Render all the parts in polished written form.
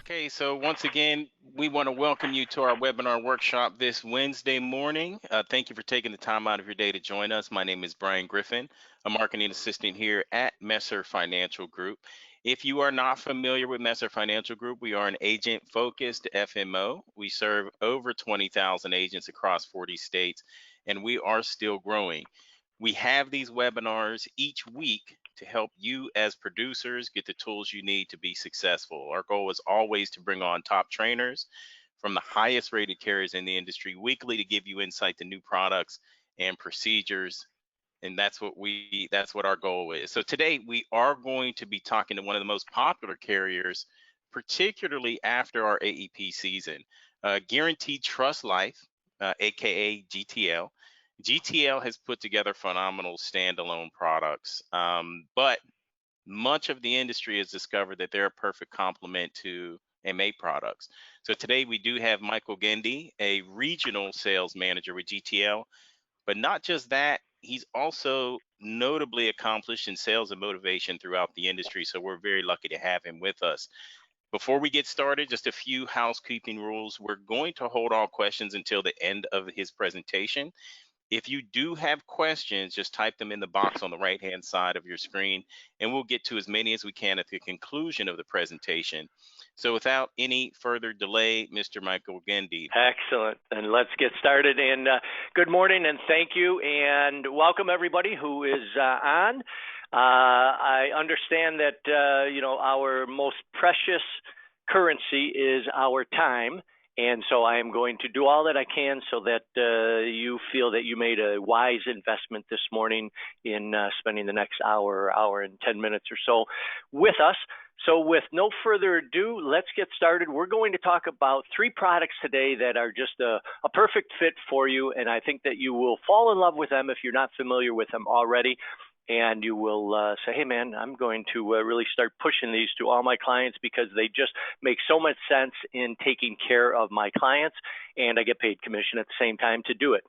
Okay, so once again, we want to welcome you to our webinar workshop this Wednesday morning. Thank you for taking the time out of your day to join us. My name is Brian Griffin, a marketing assistant here at Messer Financial Group. If you are not familiar with Messer Financial Group, we are an agent-focused FMO. We serve over 20,000 agents across 40 states, and we are still growing. We have these webinars each week to help you as producers get the tools you need to be successful. Our goal is always to bring on top trainers from the highest rated carriers in the industry weekly to give you insight to new products and procedures. And that's what our goal is. So today we are going to be talking to one of the most popular carriers, particularly after our AEP season, Guaranteed Trust Life, aka GTL. GTL has put together phenomenal standalone products, but much of the industry has discovered that they're a perfect complement to MA products. So today we do have Michael Gendy, a regional sales manager with GTL, but not just that, he's also notably accomplished in sales and motivation throughout the industry. So we're very lucky to have him with us. Before we get started, just a few housekeeping rules. We're going to hold all questions until the end of his presentation. If you do have questions, just type them in the box on the right-hand side of your screen, and we'll get to as many as we can at the conclusion of the presentation. So without any further delay, Mr. Michael Gendy. Excellent. And let's get started. And good morning and thank you. And welcome everybody who is on. I understand that, our most precious currency is our time. And so I am going to do all that I can so that you feel that you made a wise investment this morning in spending the next hour and 10 minutes or so with us. So with no further ado, let's get started. We're going to talk about 3 products today that are just a perfect fit for you. And I think that you will fall in love with them if you're not familiar with them already. And you will say, hey, man, I'm going to really start pushing these to all my clients because they just make so much sense in taking care of my clients, and I get paid commission at the same time to do it.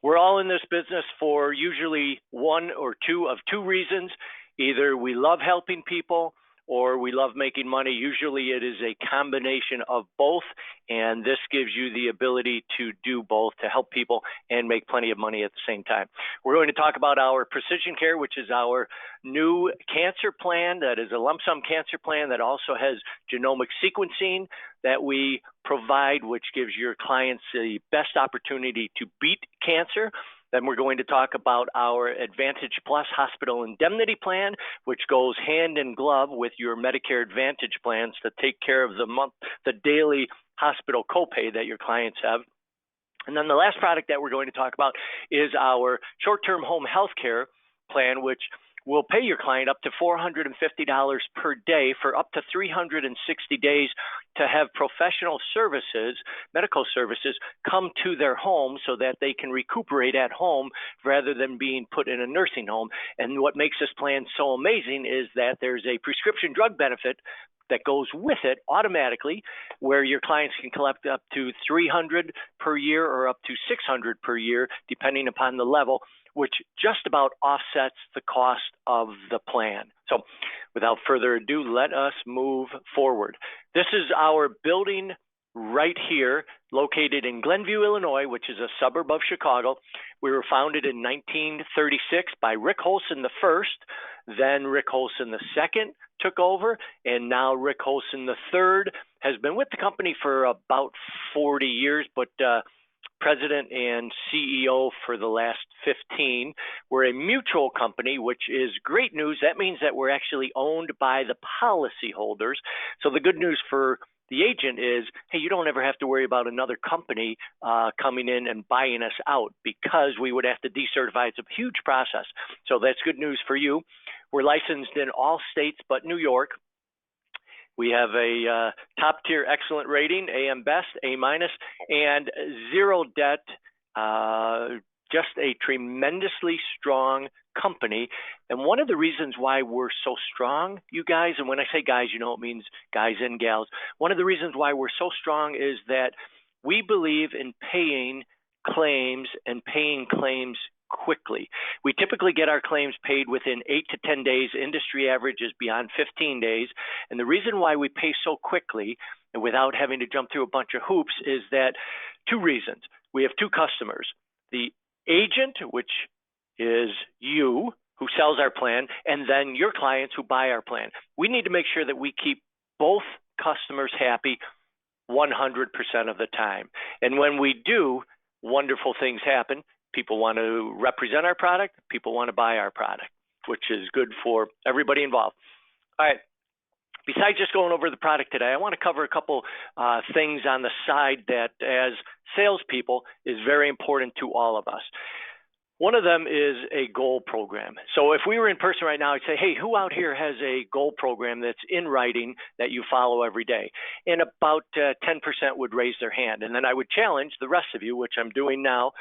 We're all in this business for usually one or two of 2 reasons. Either we love helping people or we love making money. Usually it is a combination of both, and this gives you the ability to do both, to help people and make plenty of money at the same time. We're going to talk about our Precision Care, which is our new cancer plan that is a lump sum cancer plan that also has genomic sequencing that we provide, which gives your clients the best opportunity to beat cancer. Then we're going to talk about our Advantage Plus Hospital Indemnity Plan, which goes hand in glove with your Medicare Advantage plans to take care of the daily hospital copay that your clients have. And then the last product that we're going to talk about is our short-term home health care plan, which will pay your client up to $450 per day for up to 360 days to have professional services, medical services, come to their home so that they can recuperate at home rather than being put in a nursing home. And what makes this plan so amazing is that there's a prescription drug benefit that goes with it automatically, where your clients can collect up to $300 per year or up to $600 per year, depending upon the level, which just about offsets the cost of the plan. So without further ado, let us move forward. This is our building right here, located in Glenview, Illinois, which is a suburb of Chicago. We were founded in 1936 by Rick Holson I. Then Rick Holson II took over, and now Rick Holson III has been with the company for about 40 years, but president and CEO for the last 15. We're a mutual company, which is great news. That means that we're actually owned by the policyholders. So the good news for the agent is, hey, you don't ever have to worry about another company coming in and buying us out, because we would have to decertify. It's a huge process. So that's good news for you. We're licensed in all states but New York. We have a top tier excellent rating, AM Best, A-, and 0 debt, just a tremendously strong company. And one of the reasons why we're so strong, you guys, and when I say guys, you know, it means guys and gals. One of the reasons why we're so strong is that we believe in paying claims and paying claims quickly. We typically get our claims paid within 8 to 10 days. Industry average is beyond 15 days. And the reason why we pay so quickly and without having to jump through a bunch of hoops is that two reasons. We have two customers. The agent, which is you, who sells our plan, and then your clients who buy our plan. We need to make sure that we keep both customers happy 100% of the time. And when we do, wonderful things happen. People want to represent our product. People want to buy our product, which is good for everybody involved. All right. Besides just going over the product today, I want to cover a couple things on the side that, as salespeople, is very important to all of us. One of them is a goal program. So if we were in person right now, I'd say, hey, who out here has a goal program that's in writing that you follow every day? And about 10% would raise their hand. And then I would challenge the rest of you, which I'm doing now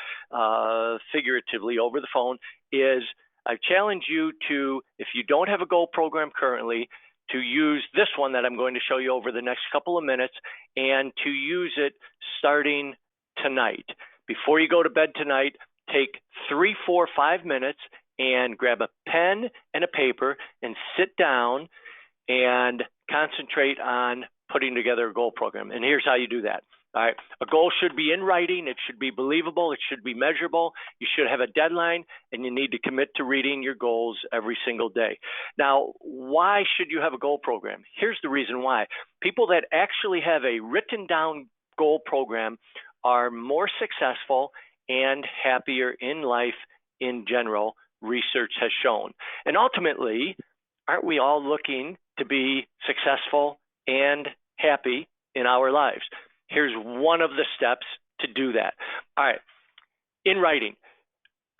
figuratively over the phone, is I challenge you to, if you don't have a goal program currently, to use this one that I'm going to show you over the next couple of minutes and to use it starting tonight. Before you go to bed tonight, take 3, 4, 5 minutes and grab a pen and a paper and sit down and concentrate on putting together a goal program. And here's how you do that. All right. A goal should be in writing. It should be believable. It should be measurable. You should have a deadline, and you need to commit to reading your goals every single day. Now, why should you have a goal program? Here's the reason why. People that actually have a written down goal program are more successful and happier in life in general, research has shown. And ultimately, aren't we all looking to be successful and happy in our lives? Here's one of the steps to do that. All right, in writing,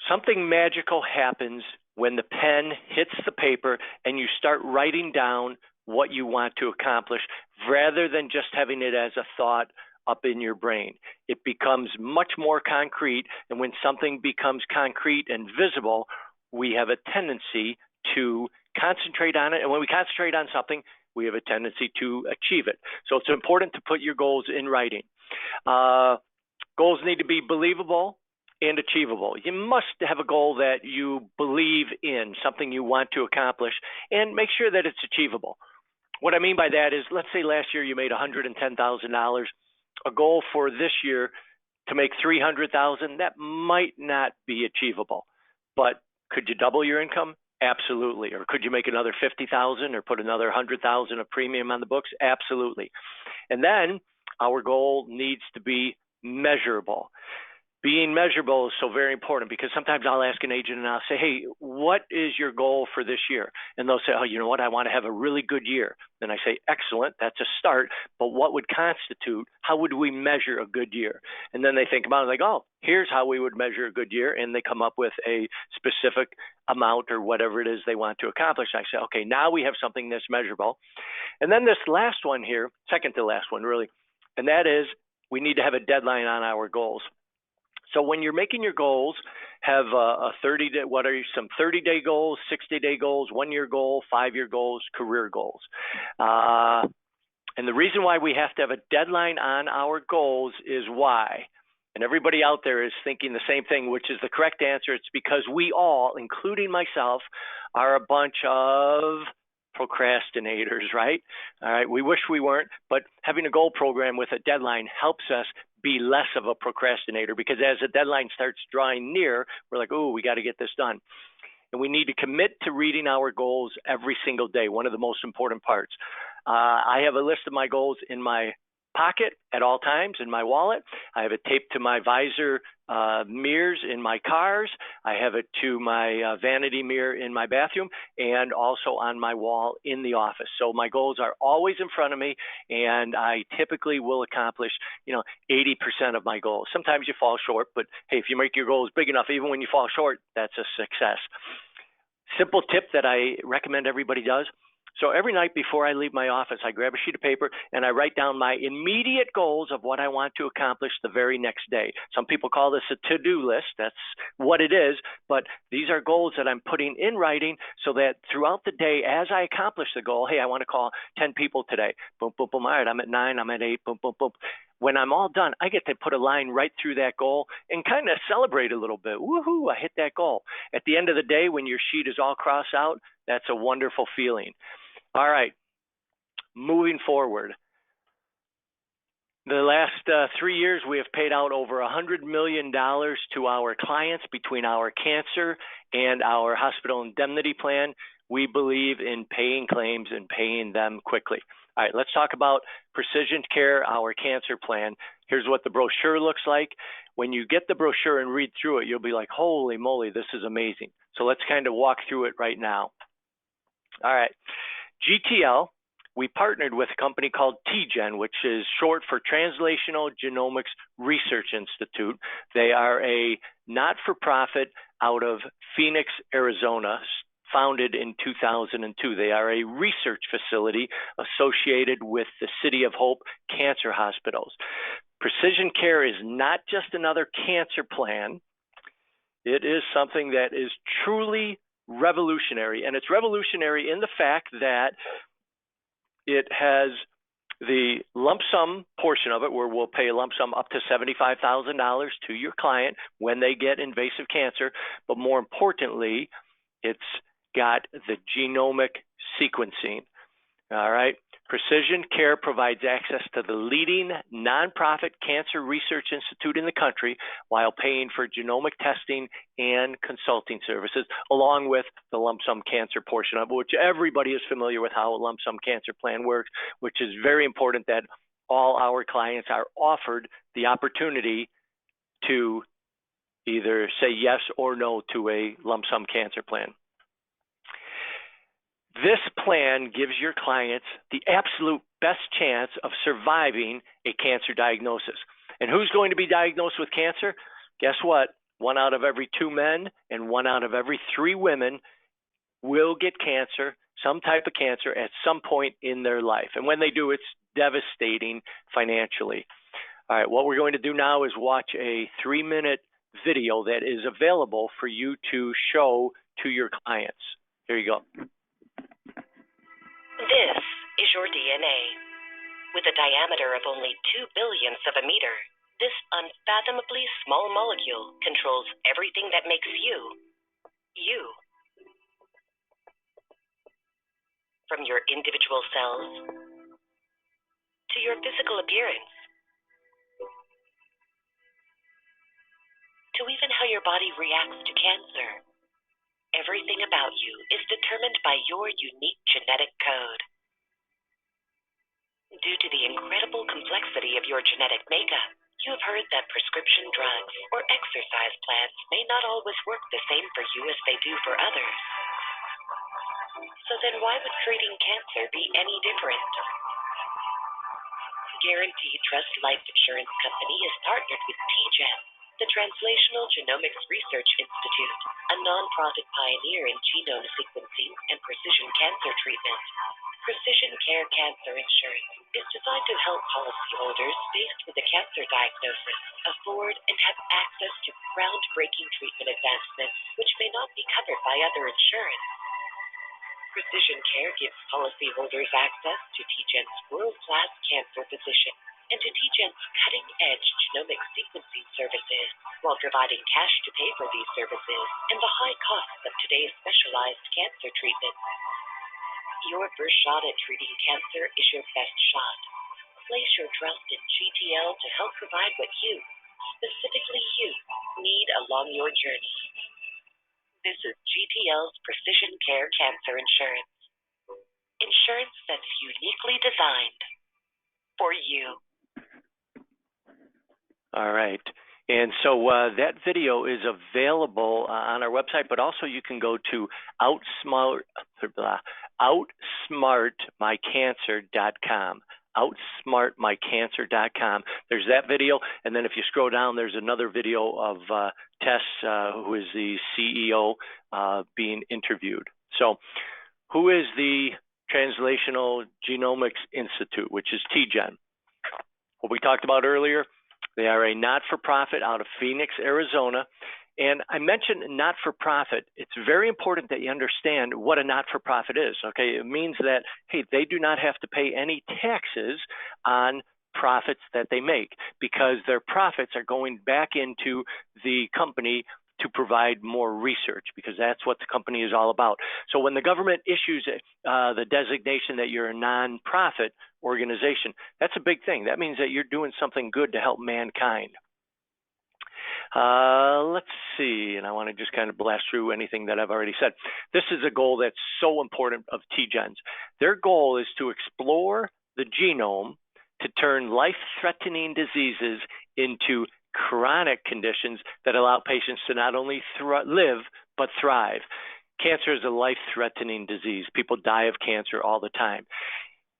something magical happens when the pen hits the paper and you start writing down what you want to accomplish rather than just having it as a thought up in your brain. It becomes much more concrete, and when something becomes concrete and visible, we have a tendency to concentrate on it, and when we concentrate on something, we have a tendency to achieve it. So it's important to put your goals in writing. Goals need to be believable and achievable. You must have a goal that you believe in, something you want to accomplish, and make sure that it's achievable. What I mean by that is, let's say last year you made $110,000. A goal for this year to make $300,000, that might not be achievable. But could you double your income? Absolutely. Or could you make another $50,000 or put another $100,000 of premium on the books? Absolutely. And then our goal needs to be measurable. Being measurable is so very important, because sometimes I'll ask an agent and I'll say, hey, what is your goal for this year? And they'll say, oh, you know what? I want to have a really good year. Then I say, excellent, that's a start. But what would constitute, how would we measure a good year? And then they think about it like, oh, here's how we would measure a good year. And they come up with a specific amount or whatever it is they want to accomplish. I say, okay, now we have something that's measurable. And then this last one here, second to last one really, and that is we need to have a deadline on our goals. So when you're making your goals, have a 30-day, what are some 30-day goals, 60-day goals, 1-year goal, 5-year goals, career goals. And the reason why we have to have a deadline on our goals is why. And everybody out there is thinking the same thing, which is the correct answer. It's because we all, including myself, are a bunch of procrastinators, right? All right, we wish we weren't, but having a goal program with a deadline helps us be less of a procrastinator, because as the deadline starts drawing near, we're like, oh, we got to get this done. And we need to commit to reading our goals every single day, one of the most important parts. I have a list of my goals in my pocket at all times in my wallet. I have it taped to my visor mirrors in my cars. I have it to my vanity mirror in my bathroom, and also on my wall in the office. So my goals are always in front of me, and I typically will accomplish, 80% of my goals. Sometimes you fall short, but hey, if you make your goals big enough, even when you fall short, that's a success. Simple tip that I recommend everybody does. So every night before I leave my office, I grab a sheet of paper and I write down my immediate goals of what I want to accomplish the very next day. Some people call this a to-do list. That's what it is. But these are goals that I'm putting in writing so that throughout the day, as I accomplish the goal, hey, I want to call 10 people today. Boom, boom, boom. All right, I'm at 9, I'm at 8, boom, boom, boom. when I'm all done, I get to put a line right through that goal and kind of celebrate a little bit. Woohoo, I hit that goal. At the end of the day, when your sheet is all crossed out, that's a wonderful feeling. All right, moving forward. The last 3 years, we have paid out over $100 million to our clients between our cancer and our hospital indemnity plan. We believe in paying claims and paying them quickly. All right, let's talk about Precision Care, our cancer plan. Here's what the brochure looks like. When you get the brochure and read through it, you'll be like, holy moly, this is amazing. So let's kind of walk through it right now. All right, GTL, we partnered with a company called TGen, which is short for Translational Genomics Research Institute. They are a not-for-profit out of Phoenix, Arizona, founded in 2002. They are a research facility associated with the City of Hope Cancer Hospitals. Precision Care is not just another cancer plan. It is something that is truly revolutionary, and it's revolutionary in the fact that it has the lump sum portion of it, where we'll pay a lump sum up to $75,000 to your client when they get invasive cancer. But more importantly, it's got the genomic sequencing. All right. Precision Care provides access to the leading nonprofit cancer research institute in the country while paying for genomic testing and consulting services, along with the lump sum cancer portion of it, which everybody is familiar with how a lump sum cancer plan works, which is very important that all our clients are offered the opportunity to either say yes or no to a lump sum cancer plan. This plan gives your clients the absolute best chance of surviving a cancer diagnosis. And who's going to be diagnosed with cancer? Guess what? 1 out of every 2 men and 1 out of every 3 women will get cancer, some type of cancer, at some point in their life. And when they do, it's devastating financially. All right, what we're going to do now is watch a 3-minute video that is available for you to show to your clients. Here you go. This is your DNA. With a diameter of only 2 billionths of a meter, this unfathomably small molecule controls everything that makes you, you. From your individual cells to your physical appearance, to even how your body reacts to cancer. Everything about you is determined by your unique genetic code. Due to the incredible complexity of your genetic makeup, you have heard that prescription drugs or exercise plans may not always work the same for you as they do for others. So then why would treating cancer be any different? Guaranteed Trust Life Insurance Company is partnered with TGen, the Translational Genomics Research Institute, a nonprofit pioneer in genome sequencing and precision cancer treatment. Precision Care Cancer Insurance is designed to help policyholders faced with a cancer diagnosis afford and have access to groundbreaking treatment advancements which may not be covered by other insurance. Precision Care gives policyholders access to TGen's world-class cancer physician and to TGen's cutting-edge genomic sequencing services, while providing cash to pay for these services and the high costs of today's specialized cancer treatment. Your first shot at treating cancer is your best shot. Place your trust in GTL to help provide what you, specifically you, need along your journey. This is GTL's Precision Care Cancer Insurance. Insurance that's uniquely designed for you. All right. And so that video is available on our website, but also you can go to outsmartmycancer.com. outsmartmycancer.com. There's that video, and then if you scroll down, there's another video of Tess, who is the CEO, being interviewed. So who is the Translational Genomics Institute, which is TGen? What we talked about earlier, they are a not-for-profit out of Phoenix, Arizona. And I mentioned not-for-profit. It's very important that you understand what a not-for-profit is, okay? It means that, hey, they do not have to pay any taxes on profits that they make, because their profits are going back into the company to provide more research, because that's what the company is all about. So when the government issues the designation that you're a nonprofit organization, that's a big thing. That means that you're doing something good to help mankind. Let's see, and I want to just kind of blast through anything that I've already said. This is a goal that's so important of TGen's. Their goal is to explore the genome to turn life-threatening diseases into chronic conditions that allow patients to not only live, but thrive. Cancer is a life-threatening disease. People die of cancer all the time.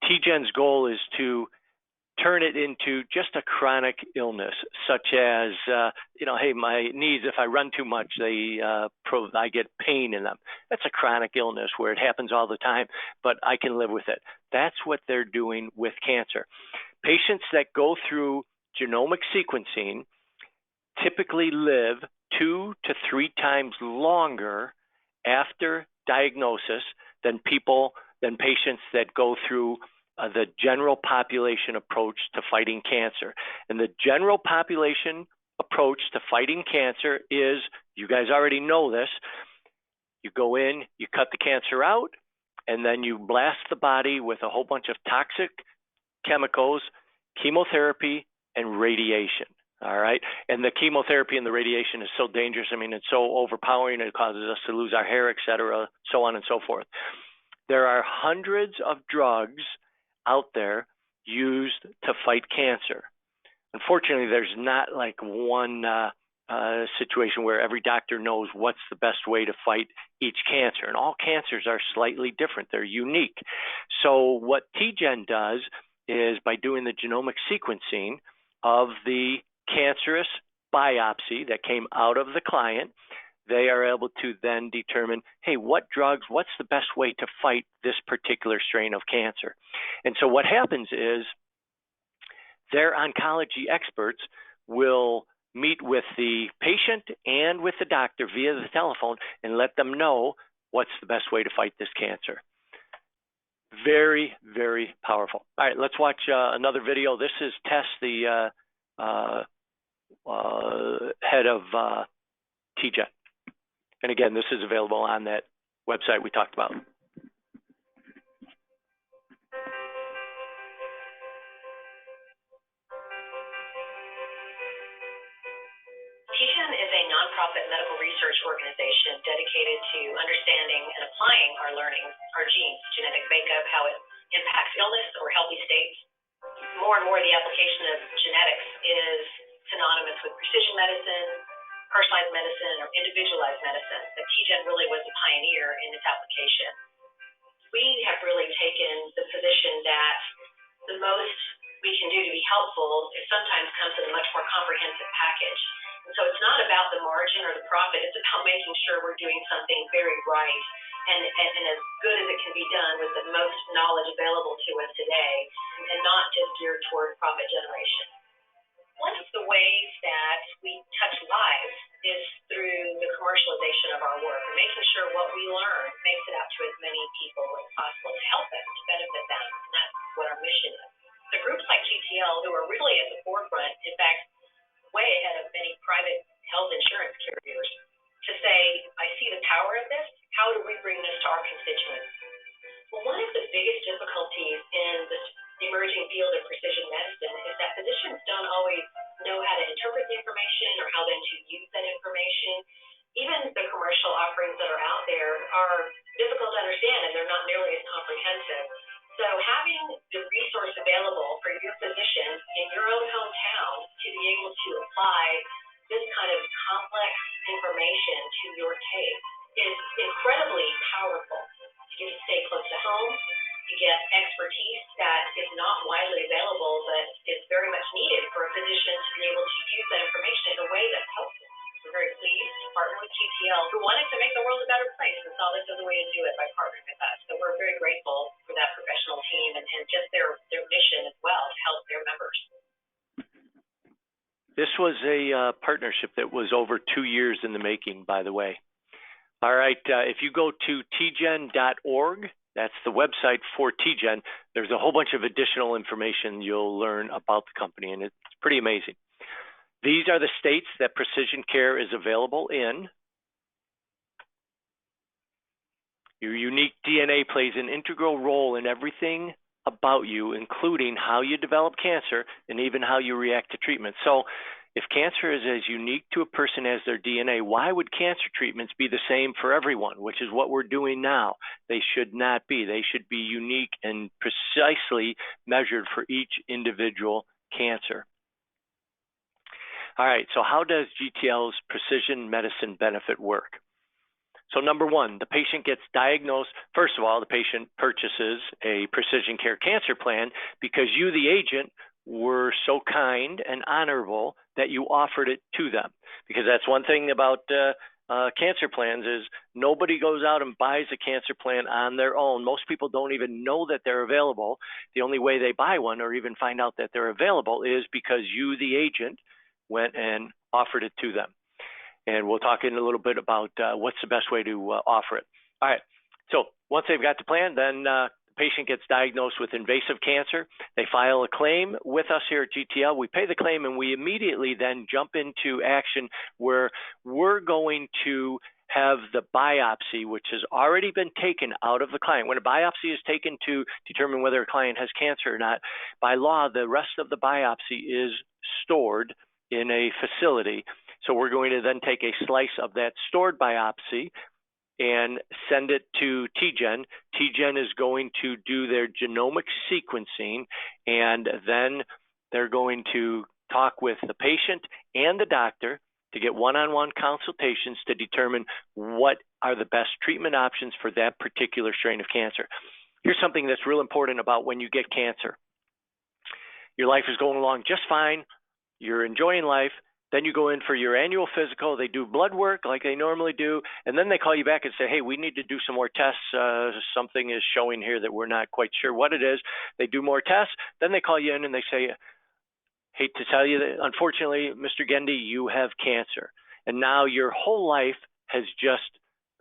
TGen's goal is to turn it into just a chronic illness, such as, hey, my knees, if I run too much, I get pain in them. That's a chronic illness where it happens all the time, but I can live with it. That's what they're doing with cancer. Patients that go through genomic sequencing typically live 2 to 3 times longer after diagnosis than patients that go through the general population approach to fighting cancer. And the general population approach to fighting cancer is, you guys already know this, you go in, you cut the cancer out, and then you blast the body with a whole bunch of toxic chemicals, chemotherapy, and radiation. All right. And the chemotherapy and the radiation is so dangerous. I mean, it's so overpowering. It causes us to lose our hair, et cetera, so on and so forth. There are hundreds of drugs out there used to fight cancer. Unfortunately, there's not like one situation where every doctor knows what's the best way to fight each cancer. And all cancers are slightly different. They're unique. So what TGen does is, by doing the genomic sequencing of the cancerous biopsy that came out of the client, they are able to then determine, hey, what drugs, what's the best way to fight this particular strain of cancer? And so what happens is, their oncology experts will meet with the patient and with the doctor via the telephone and let them know what's the best way to fight this cancer. Very, very powerful. All right, let's watch another video. This is Tess, the head of TGen. And again, this is available on that website we talked about. TGen is a nonprofit medical research organization dedicated to understanding and applying our learnings, our genes, genetic makeup, how it impacts illness or healthy states. More and more, the application of genetics is synonymous with precision medicine, personalized medicine, or individualized medicine. But TGen really was a pioneer in its application. We have really taken the position that the most we can do to be helpful is sometimes comes in a much more comprehensive package. And so it's not about the margin or the profit, it's about making sure we're doing something very right and as good as it can be done with the most knowledge available to us today, and not just geared toward profit generation. One of the ways that we touch lives is through the commercialization of our work, and making sure what we learn makes it out to as many people as possible to help them, to benefit them, and that's what our mission is. The groups like GTL, who are really at the forefront, in fact, way ahead of many private health insurance carriers, to say, I see the power of this, how do we bring this to our constituents? Well, one of the biggest difficulties in this emerging field of precision medicine is that physicians don't always know how to interpret the information or how then to use that information. Even the commercial offerings that are out there are difficult to understand, and they're not nearly as comprehensive. So having the resource available for your physician in your own hometown to be able to apply this kind of complex information to your case is incredibly powerful. You get to stay close to home. You get expertise that is not widely available, but is very much needed for a physician to be able to use that information in a way that's helpful. We're very pleased to partner with GTL, who wanted to make the world a better place and saw this as a way to do it by partnering with us. So we're very grateful for that professional team and just their mission as well to help their members. This was a partnership that was over 2 years in the making, by the way. All right, if you go to tgen.org That's the website for TGen. There's a whole bunch of additional information you'll learn about the company, and it's pretty amazing. These are the states that precision care is available in. Your unique DNA plays an integral role in everything about you, including how you develop cancer and even how you react to treatment. So if cancer is as unique to a person as their DNA, why would cancer treatments be the same for everyone, which is what we're doing now? They should not be. They should be unique and precisely measured for each individual cancer. All right, so how does GTL's precision medicine benefit work? So number one, the patient gets diagnosed. First of all, the patient purchases a precision care cancer plan because you, the agent, were so kind and honorable that you offered it to them. Because that's one thing about cancer plans is nobody goes out and buys a cancer plan on their own. Most people don't even know that they're available. The only way they buy one or even find out that they're available is because you, the agent, went and offered it to them. And we'll talk in a little bit about what's the best way to offer it. All right, so once they've got the plan, then the patient gets diagnosed with invasive cancer. They file a claim with us here at GTL. We pay the claim, and we immediately then jump into action where we're going to have the biopsy, which has already been taken out of the client. When a biopsy is taken to determine whether a client has cancer or not, by law, the rest of the biopsy is stored in a facility. So we're going to then take a slice of that stored biopsy and send it to TGen. TGen is going to do their genomic sequencing, and then they're going to talk with the patient and the doctor to get one-on-one consultations to determine what are the best treatment options for that particular strain of cancer. Here's something that's real important about when you get cancer. Your life is going along just fine. You're enjoying life. Then you go in for your annual physical. They do blood work like they normally do, and then they call you back and say, hey, we need to do some more tests. Something is showing here that we're not quite sure what it is. They do more tests. Then they call you in and they say, hate to tell you that, unfortunately, Mr. Gendy, you have cancer. And now your whole life has just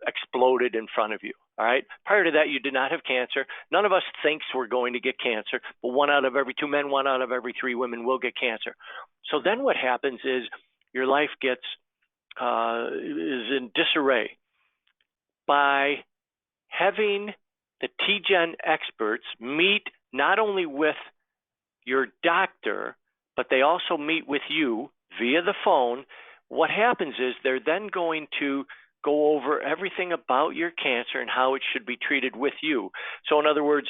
exploded in front of you. All right. Prior to that, you did not have cancer. None of us thinks we're going to get cancer, but 1 out of every 2 men, 1 out of every 3 women will get cancer. So then what happens is your life gets is in disarray. By having the TGen experts meet not only with your doctor, but they also meet with you via the phone, what happens is they're then going to go over everything about your cancer and how it should be treated with you. So in other words,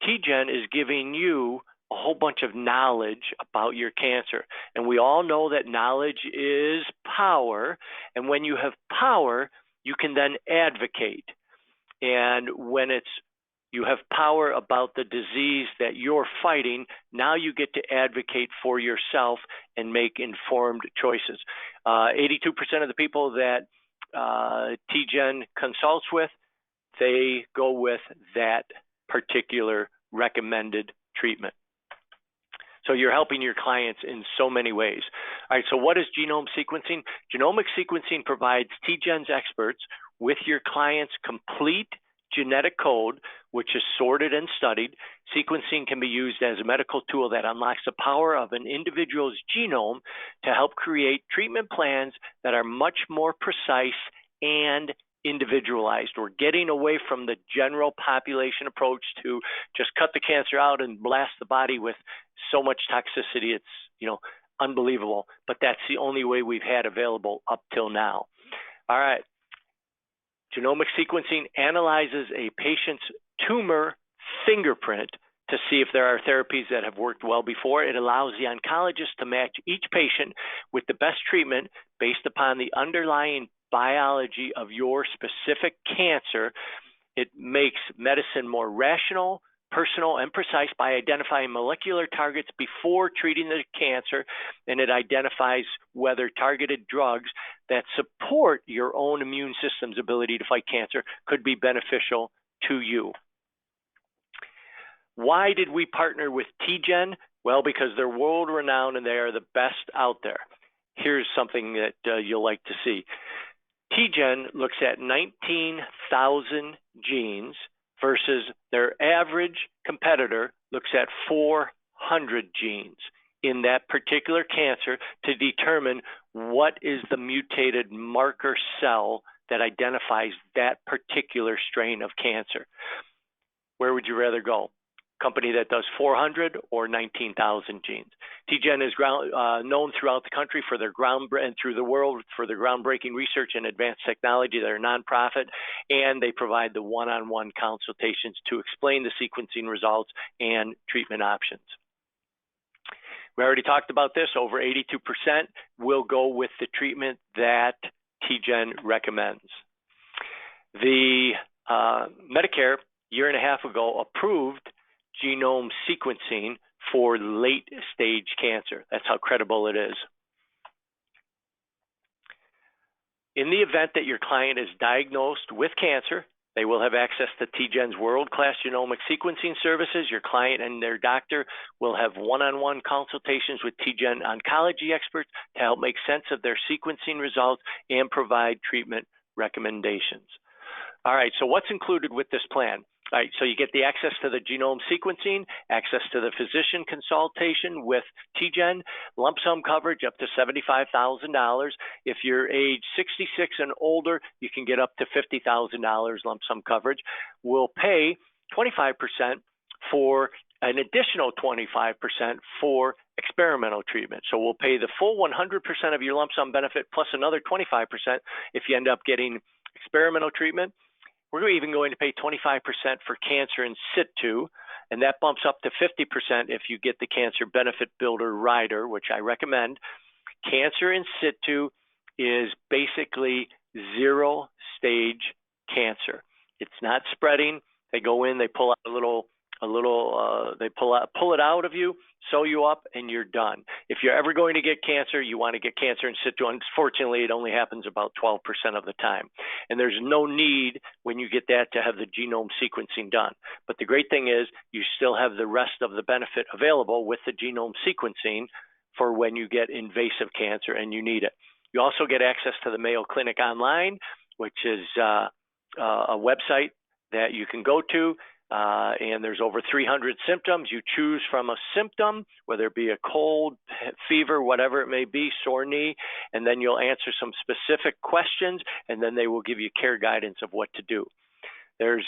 TGen is giving you a whole bunch of knowledge about your cancer. And we all know that knowledge is power. And when you have power, you can then advocate. And when you have power about the disease that you're fighting, now you get to advocate for yourself and make informed choices. 82% of the people that TGen consults with, they go with that particular recommended treatment. So you're helping your clients in so many ways. All right, so what is genome sequencing? Genomic sequencing provides TGen's experts with your client's complete genetic code, which is sorted and studied. Sequencing can be used as a medical tool that unlocks the power of an individual's genome to help create treatment plans that are much more precise and individualized. We're getting away from the general population approach to just cut the cancer out and blast the body with so much toxicity. It's, unbelievable, but that's the only way we've had available up till now. All right. Genomic sequencing analyzes a patient's tumor fingerprint to see if there are therapies that have worked well before. It allows the oncologist to match each patient with the best treatment based upon the underlying biology of your specific cancer. It makes medicine more rational, personal, and precise by identifying molecular targets before treating the cancer, and it identifies whether targeted drugs that support your own immune system's ability to fight cancer could be beneficial to you. Why did we partner with TGen? Well, because they're world-renowned and they are the best out there. Here's something that you'll like to see. TGen looks at 19,000 genes versus their average competitor looks at 400 genes in that particular cancer to determine what is the mutated marker cell that identifies that particular strain of cancer. Where would you rather go? Company that does 400 or 19,000 genes. TGen is known throughout the country for their and through the world for their groundbreaking research and advanced technology. They're a nonprofit, and they provide the one-on-one consultations to explain the sequencing results and treatment options. We already talked about this. Over 82% will go with the treatment that TGen recommends. The Medicare, year and a half ago, approved genome sequencing for late stage cancer. That's how credible it is. In the event that your client is diagnosed with cancer, they will have access to TGen's world-class genomic sequencing services. Your client and their doctor will have one-on-one consultations with TGen oncology experts to help make sense of their sequencing results and provide treatment recommendations. All right, so what's included with this plan? All right, so you get the access to the genome sequencing, access to the physician consultation with TGen, lump sum coverage up to $75,000. If you're age 66 and older, you can get up to $50,000 lump sum coverage. We'll pay 25% for an additional 25% for experimental treatment. So we'll pay the full 100% of your lump sum benefit plus another 25% if you end up getting experimental treatment. We're even going to pay 25% for cancer in situ, and that bumps up to 50% if you get the Cancer Benefit Builder rider, which I recommend. Cancer in situ is basically zero stage cancer. It's not spreading. They go in, they pull out they pull it out of you, sew you up, and you're done. If you're ever going to get cancer, you want to get cancer in situ. Unfortunately, it only happens about 12% of the time. And there's no need when you get that to have the genome sequencing done. But the great thing is you still have the rest of the benefit available with the genome sequencing for when you get invasive cancer and you need it. You also get access to the Mayo Clinic Online, which is a website that you can go to. And there's over 300 symptoms. You choose from a symptom, whether it be a cold, fever, whatever it may be, sore knee, and then you'll answer some specific questions, and then they will give you care guidance of what to do. There's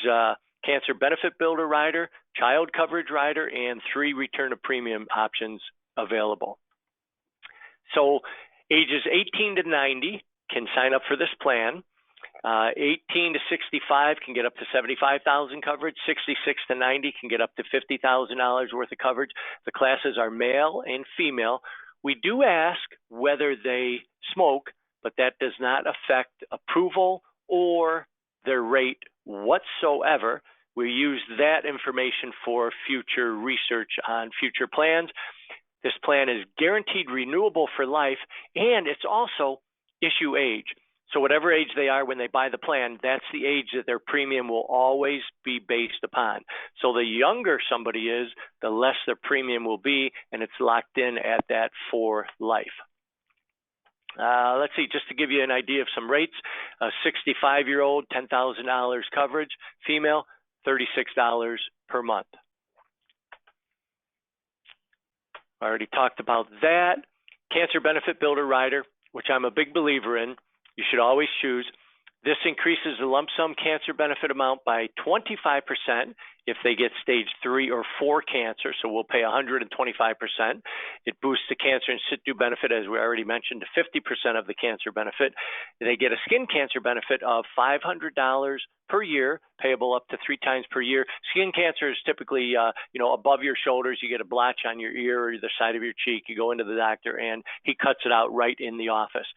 Cancer Benefit Builder rider, child coverage rider, and 3 return of premium options available. So ages 18 to 90 can sign up for this plan. 18 to 65 can get up to 75,000 coverage. 66 to 90 can get up to $50,000 worth of coverage. The classes are male and female. We do ask whether they smoke, but that does not affect approval or their rate whatsoever. We use that information for future research on future plans. This plan is guaranteed renewable for life, and it's also issue age. So whatever age they are when they buy the plan, that's the age that their premium will always be based upon. So the younger somebody is, the less their premium will be, and it's locked in at that for life. Let's see, just to give you an idea of some rates, a 65-year-old, $10,000 coverage, female, $36 per month. I already talked about that. Cancer Benefit Builder rider, which I'm a big believer in. You should always choose. This increases the lump sum cancer benefit amount by 25% if they get stage 3 or 4 cancer, so we'll pay 125%. It boosts the cancer in situ benefit, as we already mentioned, to 50% of the cancer benefit. They get a skin cancer benefit of $500 per year, payable up to 3 times per year. Skin cancer is typically, above your shoulders. You get a blotch on your ear or the side of your cheek. You go into the doctor, and he cuts it out right in the office.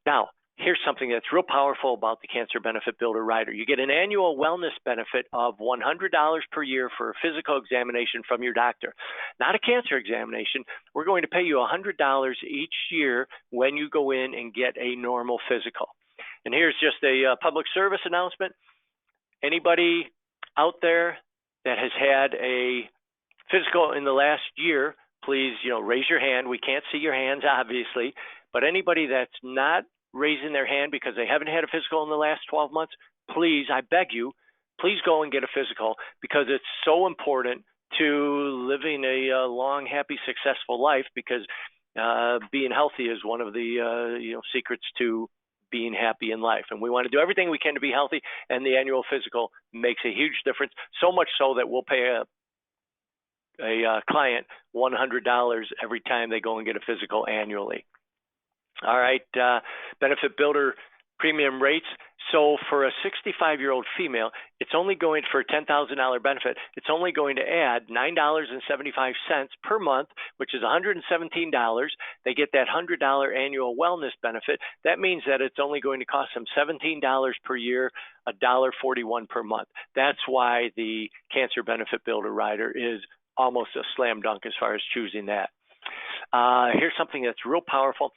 Now, here's something that's real powerful about the Cancer Benefit Builder rider. You get an annual wellness benefit of $100 per year for a physical examination from your doctor. Not a cancer examination. We're going to pay you $100 each year when you go in and get a normal physical. And here's just a public service announcement. Anybody out there that has had a physical in the last year, please, raise your hand. We can't see your hands, obviously, but anybody that's not raising their hand because they haven't had a physical in the last 12 months, please, I beg you, please go and get a physical, because it's so important to living a long, happy, successful life, because being healthy is one of the secrets to being happy in life. And we want to do everything we can to be healthy, and the annual physical makes a huge difference, so much so that we'll pay a client $100 every time they go and get a physical annually. All right, benefit builder premium rates. So for a 65-year-old female, it's only going for a $10,000 benefit. It's only going to add $9.75 per month, which is $117. They get that $100 annual wellness benefit. That means that it's only going to cost them $17 per year, $1.41 per month. That's why the cancer benefit builder rider is almost a slam dunk as far as choosing that. Here's something that's real powerful.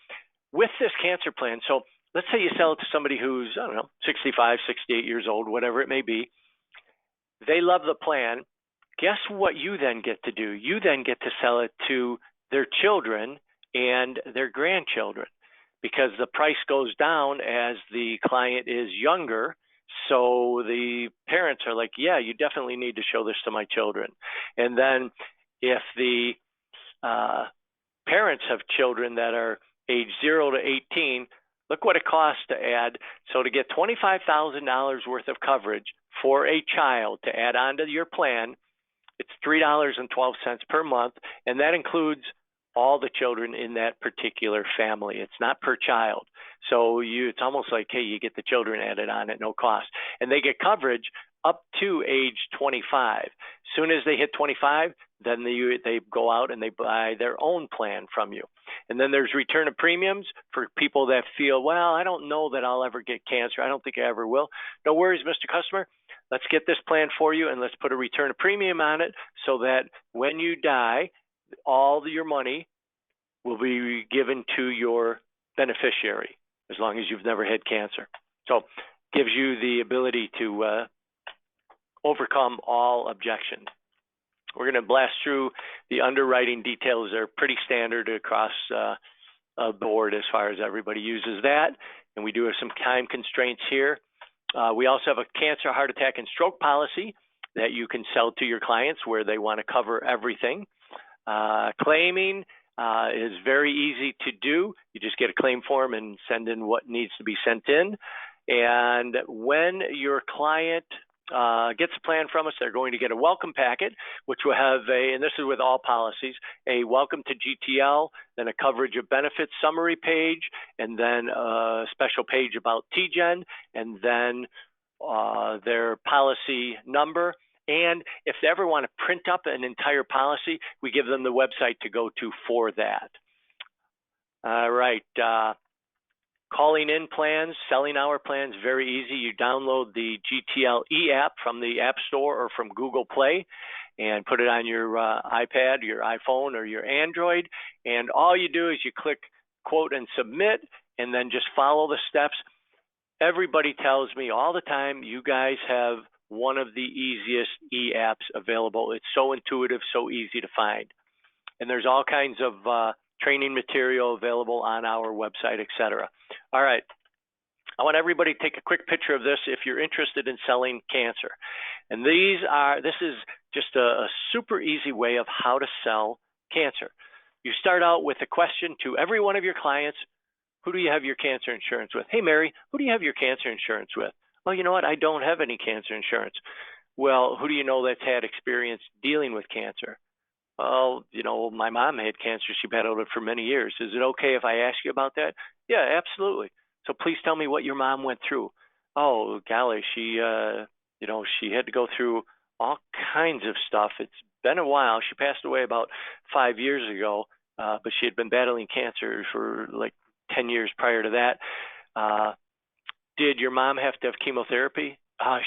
With this cancer plan, so let's say you sell it to somebody who's, 65, 68 years old, whatever it may be. They love the plan. Guess what you then get to do? You then get to sell it to their children and their grandchildren, because the price goes down as the client is younger. So the parents are like, yeah, you definitely need to show this to my children. And then if the parents have children that are age 0 to 18, look what it costs to add. So to get $25,000 worth of coverage for a child to add onto your plan, it's $3.12 per month, and that includes all the children in that particular family. It's not per child. So it's almost like, hey, you get the children added on at no cost. And they get coverage up to age 25. As soon as they hit 25, then they go out and they buy their own plan from you. And then there's return of premiums for people that feel, well, I don't know that I'll ever get cancer. I don't think I ever will. No worries, Mr. Customer. Let's get this plan for you, and let's put a return of premium on it so that when you die, all your money will be given to your beneficiary as long as you've never had cancer. So gives you the ability to overcome all objections. We're going to blast through the underwriting details. They're pretty standard across a board as far as everybody uses that. And we do have some time constraints here. We also have a cancer, heart attack, and stroke policy that you can sell to your clients where they want to cover everything. Claiming is very easy to do. You just get a claim form and send in what needs to be sent in. And when your client gets a plan from us, they're going to get a welcome packet, which will have and this is with all policies, a welcome to GTL, then a coverage of benefits summary page, and then a special page about TGen, and then their policy number. And if they ever want to print up an entire policy, we give them the website to go to for that. All right. Calling in plans, selling our plans, very easy. You download the GTL e-app from the App Store or from Google Play and put it on your iPad, your iPhone, or your Android. And all you do is you click quote and submit, and then just follow the steps. Everybody tells me all the time, you guys have one of the easiest e-apps available. It's so intuitive, so easy to find. And there's all kinds of training material available on our website, etc. All right. I want everybody to take a quick picture of this if you're interested in selling cancer. And this is just a super easy way of how to sell cancer. You start out with a question to every one of your clients. Who do you have your cancer insurance with? Hey, Mary, who do you have your cancer insurance with? Oh, you know what? I don't have any cancer insurance. Well, who do you know that's had experience dealing with cancer? Oh, my mom had cancer. She battled it for many years. Is it okay if I ask you about that? Yeah, absolutely. So please tell me what your mom went through. Oh, golly, she had to go through all kinds of stuff. It's been a while. She passed away about 5 years ago, but she had been battling cancer for like 10 years prior to that. Did your mom have to have chemotherapy?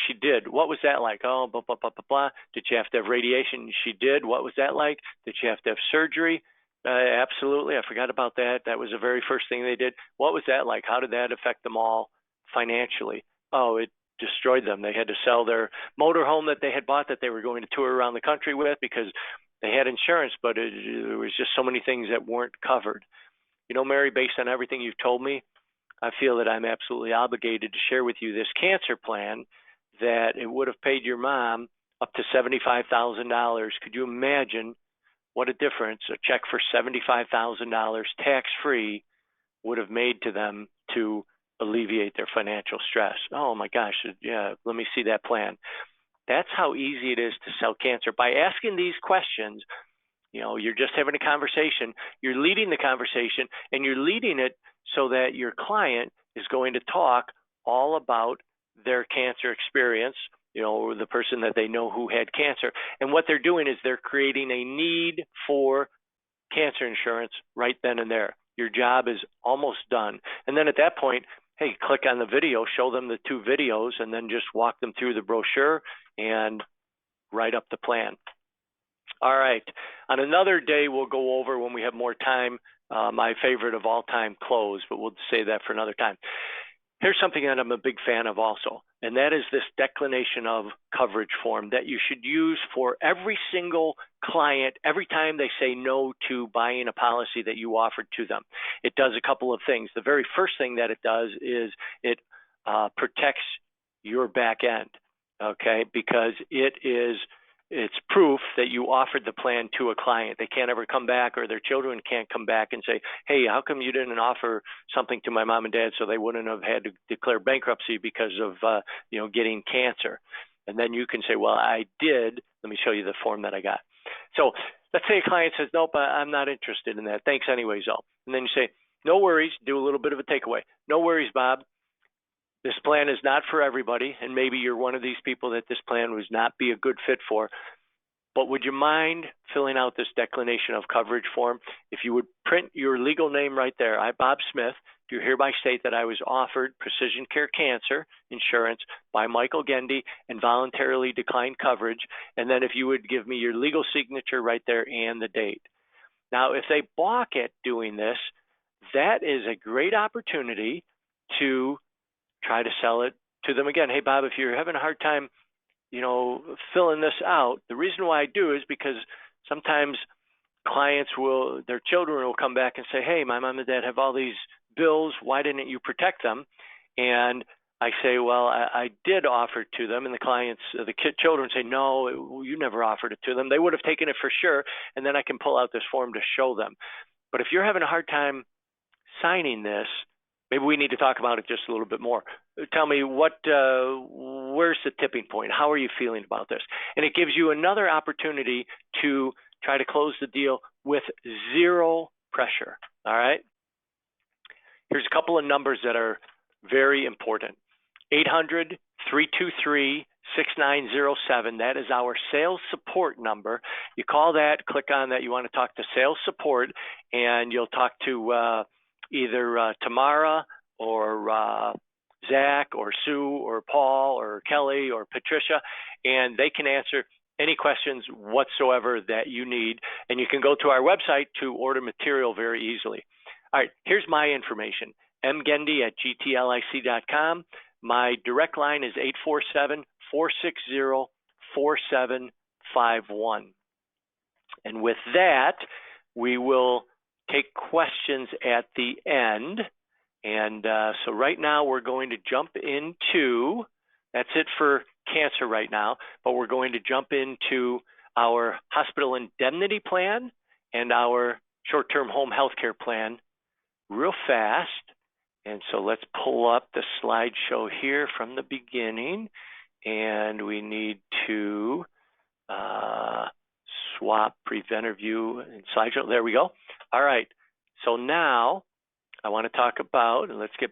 She did. What was that like? Oh, blah, blah, blah, blah, blah. Did she have to have radiation? She did. What was that like? Did she have to have surgery? Absolutely. I forgot about that. That was the very first thing they did. What was that like? How did that affect them all financially? Oh, it destroyed them. They had to sell their motorhome that they had bought that they were going to tour around the country with because they had insurance, but there was just so many things that weren't covered. Mary, based on everything you've told me, I feel that I'm absolutely obligated to share with you this cancer plan that it would have paid your mom up to $75,000. Could you imagine what a difference a check for $75,000 tax-free would have made to them to alleviate their financial stress? Oh my gosh, yeah, let me see that plan. That's how easy it is to sell cancer. By asking these questions, you're just having a conversation, you're leading the conversation, and you're leading it so that your client is going to talk all about their cancer experience, or the person that they know who had cancer. And what they're doing is they're creating a need for cancer insurance right then and there. Your job is almost done. And then at that point, hey, click on the video, show them the 2 videos, and then just walk them through the brochure and write up the plan. All right. On another day, we'll go over, when we have more time, my favorite of all time, close, but we'll save that for another time. Here's something that I'm a big fan of also, and that is this declination of coverage form that you should use for every single client every time they say no to buying a policy that you offered to them. It does a couple of things. The very first thing that it does is it protects your back end, okay, because it's proof that you offered the plan to a client. They can't ever come back, or their children can't come back and say, hey, how come you didn't offer something to my mom and dad so they wouldn't have had to declare bankruptcy because of getting cancer? And then you can say, well, I did. Let me show you the form that I got. So let's say a client says, nope, I'm not interested in that. Thanks anyways, though. And then you say, no worries, do a little bit of a takeaway. No worries, Bob. This plan is not for everybody, and maybe you're one of these people that this plan would not be a good fit for. But would you mind filling out this declination of coverage form? If you would print your legal name right there. I, Bob Smith, do hereby state that I was offered Precision Care Cancer Insurance by Michael Gendy and voluntarily declined coverage. And then if you would give me your legal signature right there and the date. Now, if they balk at doing this, that is a great opportunity to try to sell it to them again. Hey, Bob, if you're having a hard time, filling this out, the reason why I do is because sometimes their children will come back and say, hey, my mom and dad have all these bills. Why didn't you protect them? And I say, well, I did offer it to them. And the children say, no, you never offered it to them. They would have taken it for sure. And then I can pull out this form to show them. But if you're having a hard time signing this, maybe we need to talk about it just a little bit more. Tell me where's the tipping point? How are you feeling about this? And it gives you another opportunity to try to close the deal with zero pressure. All right. Here's a couple of numbers that are very important. 800-323-6907. That is our sales support number. You call that, click on that. You want to talk to sales support, and you'll talk to either Tamara or Zach or Sue or Paul or Kelly or Patricia, and they can answer any questions whatsoever that you need. And you can go to our website to order material very easily. All right, here's my information, mgendy@gtlic.com. My direct line is 847-460-4751. And with that, we will take questions at the end. And so right now we're going to jump into, that's it for cancer right now, but we're going to jump into our hospital indemnity plan and our short-term home health care plan real fast. And so let's pull up the slideshow here from the beginning. And we need to swap preventer view and slideshow. There we go. All right. So now I want to talk about, and let's get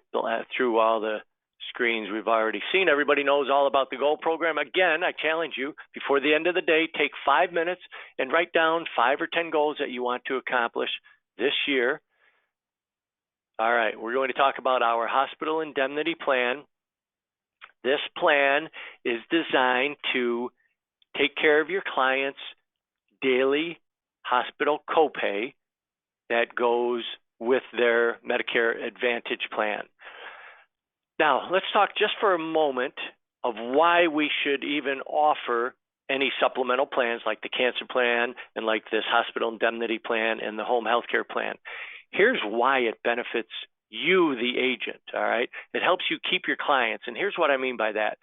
through all the screens we've already seen. Everybody knows all about the goal program. Again, I challenge you, before the end of the day, take 5 minutes and write down 5 or 10 goals that you want to accomplish this year. All right, we're going to talk about our hospital indemnity plan. This plan is designed to take care of your clients' daily hospital copay that goes with their Medicare Advantage plan. Now, let's talk just for a moment of why we should even offer any supplemental plans like the cancer plan and like this hospital indemnity plan and the home health care plan. Here's why it benefits you, the agent, all right? It helps you keep your clients, and here's what I mean by that.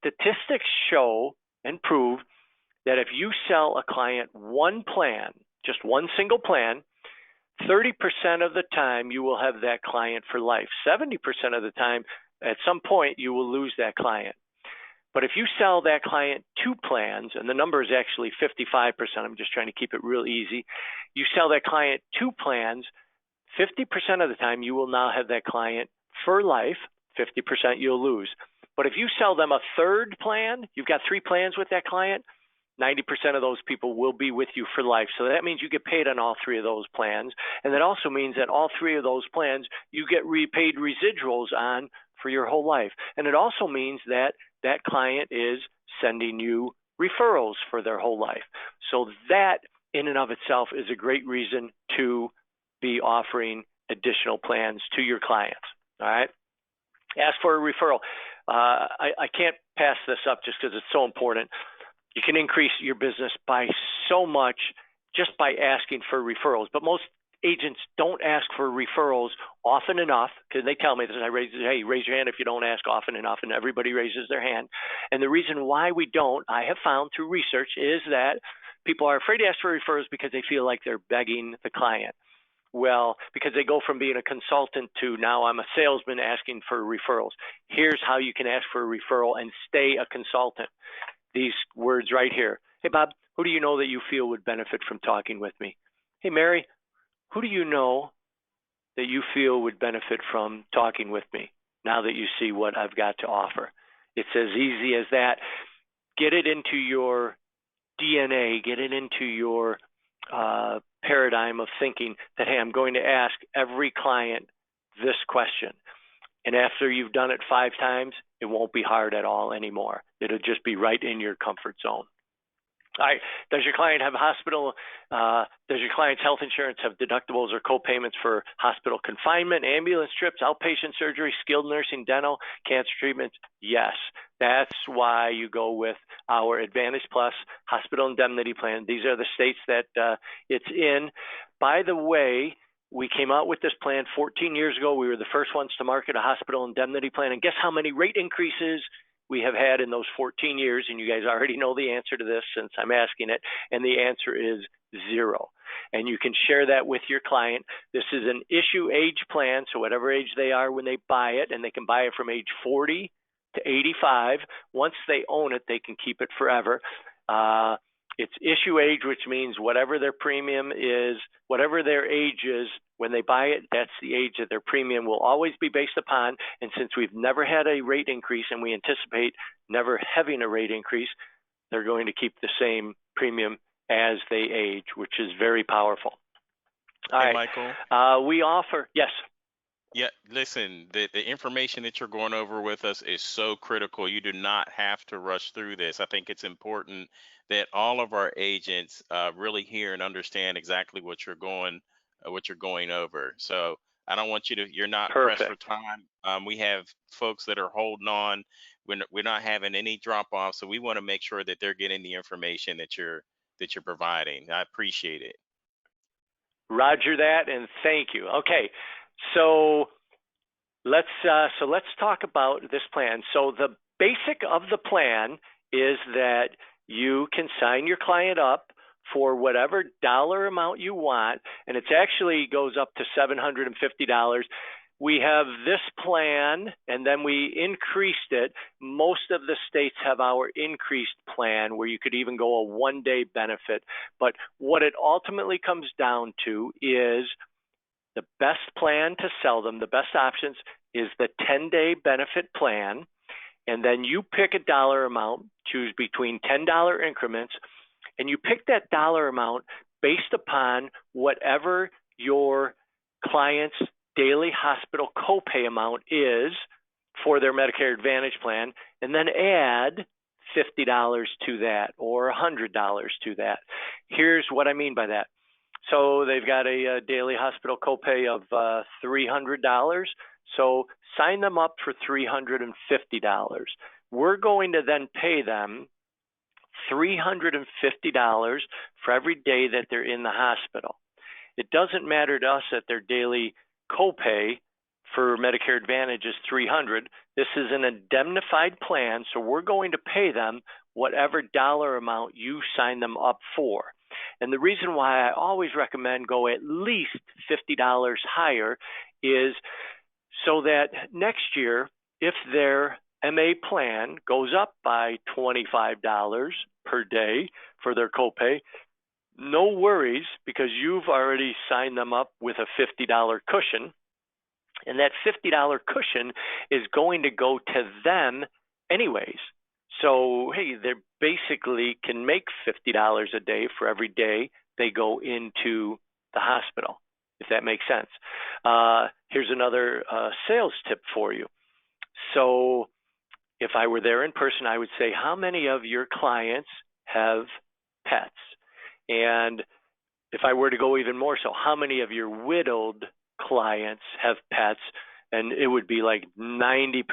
statistics show and prove that if you sell a client one plan, just one single plan, 30% of the time you will have that client for life. 70% of the time, at some point, you will lose that client. But if you sell that client two plans, and the number is actually 55%, I'm just trying to keep it real easy. You sell that client two plans, 50% of the time you will now have that client for life, 50% you'll lose. But if you sell them a third plan, you've got three plans with that client, 90% of those people will be with you for life. So that means you get paid on all three of those plans. And that also means that all three of those plans you get repaid residuals on for your whole life. And it also means that that client is sending you referrals for their whole life. So that in and of itself is a great reason to be offering additional plans to your clients. All right. Ask for a referral. I can't pass this up just because it's so important. You can increase your business by so much just by asking for referrals. But most agents don't ask for referrals often enough, because they tell me this. Hey, raise your hand if you don't ask often enough, and everybody raises their hand. And the reason why we don't, I have found through research, is that people are afraid to ask for referrals because they feel like they're begging the client. Well, because they go from being a consultant to now I'm a salesman asking for referrals. Here's how you can ask for a referral and stay a consultant. These words right here. Hey, Bob, who do you know that you feel would benefit from talking with me? Hey, Mary, who do you know that you feel would benefit from talking with me now that you see what I've got to offer? It's as easy as that. Get it into your DNA, get it into your paradigm of thinking that, hey, I'm going to ask every client this question. And after you've done it 5 times, it won't be hard at all anymore. It'll just be right in your comfort zone. All right. Does your client have does your client's health insurance have deductibles or co-payments for hospital confinement, ambulance trips, outpatient surgery, skilled nursing, dental, cancer treatments? Yes. That's why you go with our Advantage Plus hospital indemnity plan. These are the states that it's in. By the way, we came out with this plan 14 years ago. We were the first ones to market a hospital indemnity plan. And guess how many rate increases we have had in those 14 years? And you guys already know the answer to this since I'm asking it. And the answer is 0. And you can share that with your client. This is an issue age plan. So whatever age they are when they buy it, and they can buy it from age 40 to 85. Once they own it, they can keep it forever. It's issue age, which means whatever their premium is, whatever their age is, when they buy it, that's the age that their premium will always be based upon. And since we've never had a rate increase and we anticipate never having a rate increase, they're going to keep the same premium as they age, which is very powerful. All Hey, right. Michael. We offer, yes. Yeah, listen, the information that you're going over with us is so critical. You do not have to rush through this. I think it's important that all of our agents really hear and understand exactly what you're going over. So I don't want you to, you're not pressed for Perfect. time. We have folks that are holding on. We're not having any drop off. So we want to make sure that they're getting the information that you're providing. I appreciate it. Roger that, and thank you. Okay, so let's talk about this plan. So the basic of the plan is that you can sign your client up for whatever dollar amount you want, and it actually goes up to $750. We have this plan, and then we increased it. Most of the states have our increased plan where you could even go a 1-day benefit. But what it ultimately comes down to is the best plan to sell them, the best options is the 10-day benefit plan. And then you pick a dollar amount, choose between $10 increments, and you pick that dollar amount based upon whatever your client's daily hospital copay amount is for their Medicare Advantage plan, and then add $50 to that or $100 to that. Here's what I mean by that. So they've got a daily hospital copay of $300. So sign them up for $350. We're going to then pay them $350 for every day that they're in the hospital. It doesn't matter to us that their daily copay for Medicare Advantage is $300 This is an indemnified plan, so we're going to pay them whatever dollar amount you sign them up for. And the reason why I always recommend go at least $50 higher is so that next year, if their MA plan goes up by $25 per day for their copay, no worries, because you've already signed them up with a $50 cushion. And that $50 cushion is going to go to them anyways. So, hey, they basically can make $50 a day for every day they go into the hospital, if that makes sense. Here's another sales tip for you. So if I were there in person, I would say, how many of your clients have pets? And if I were to go even more so, how many of your widowed clients have pets? And it would be like 90%.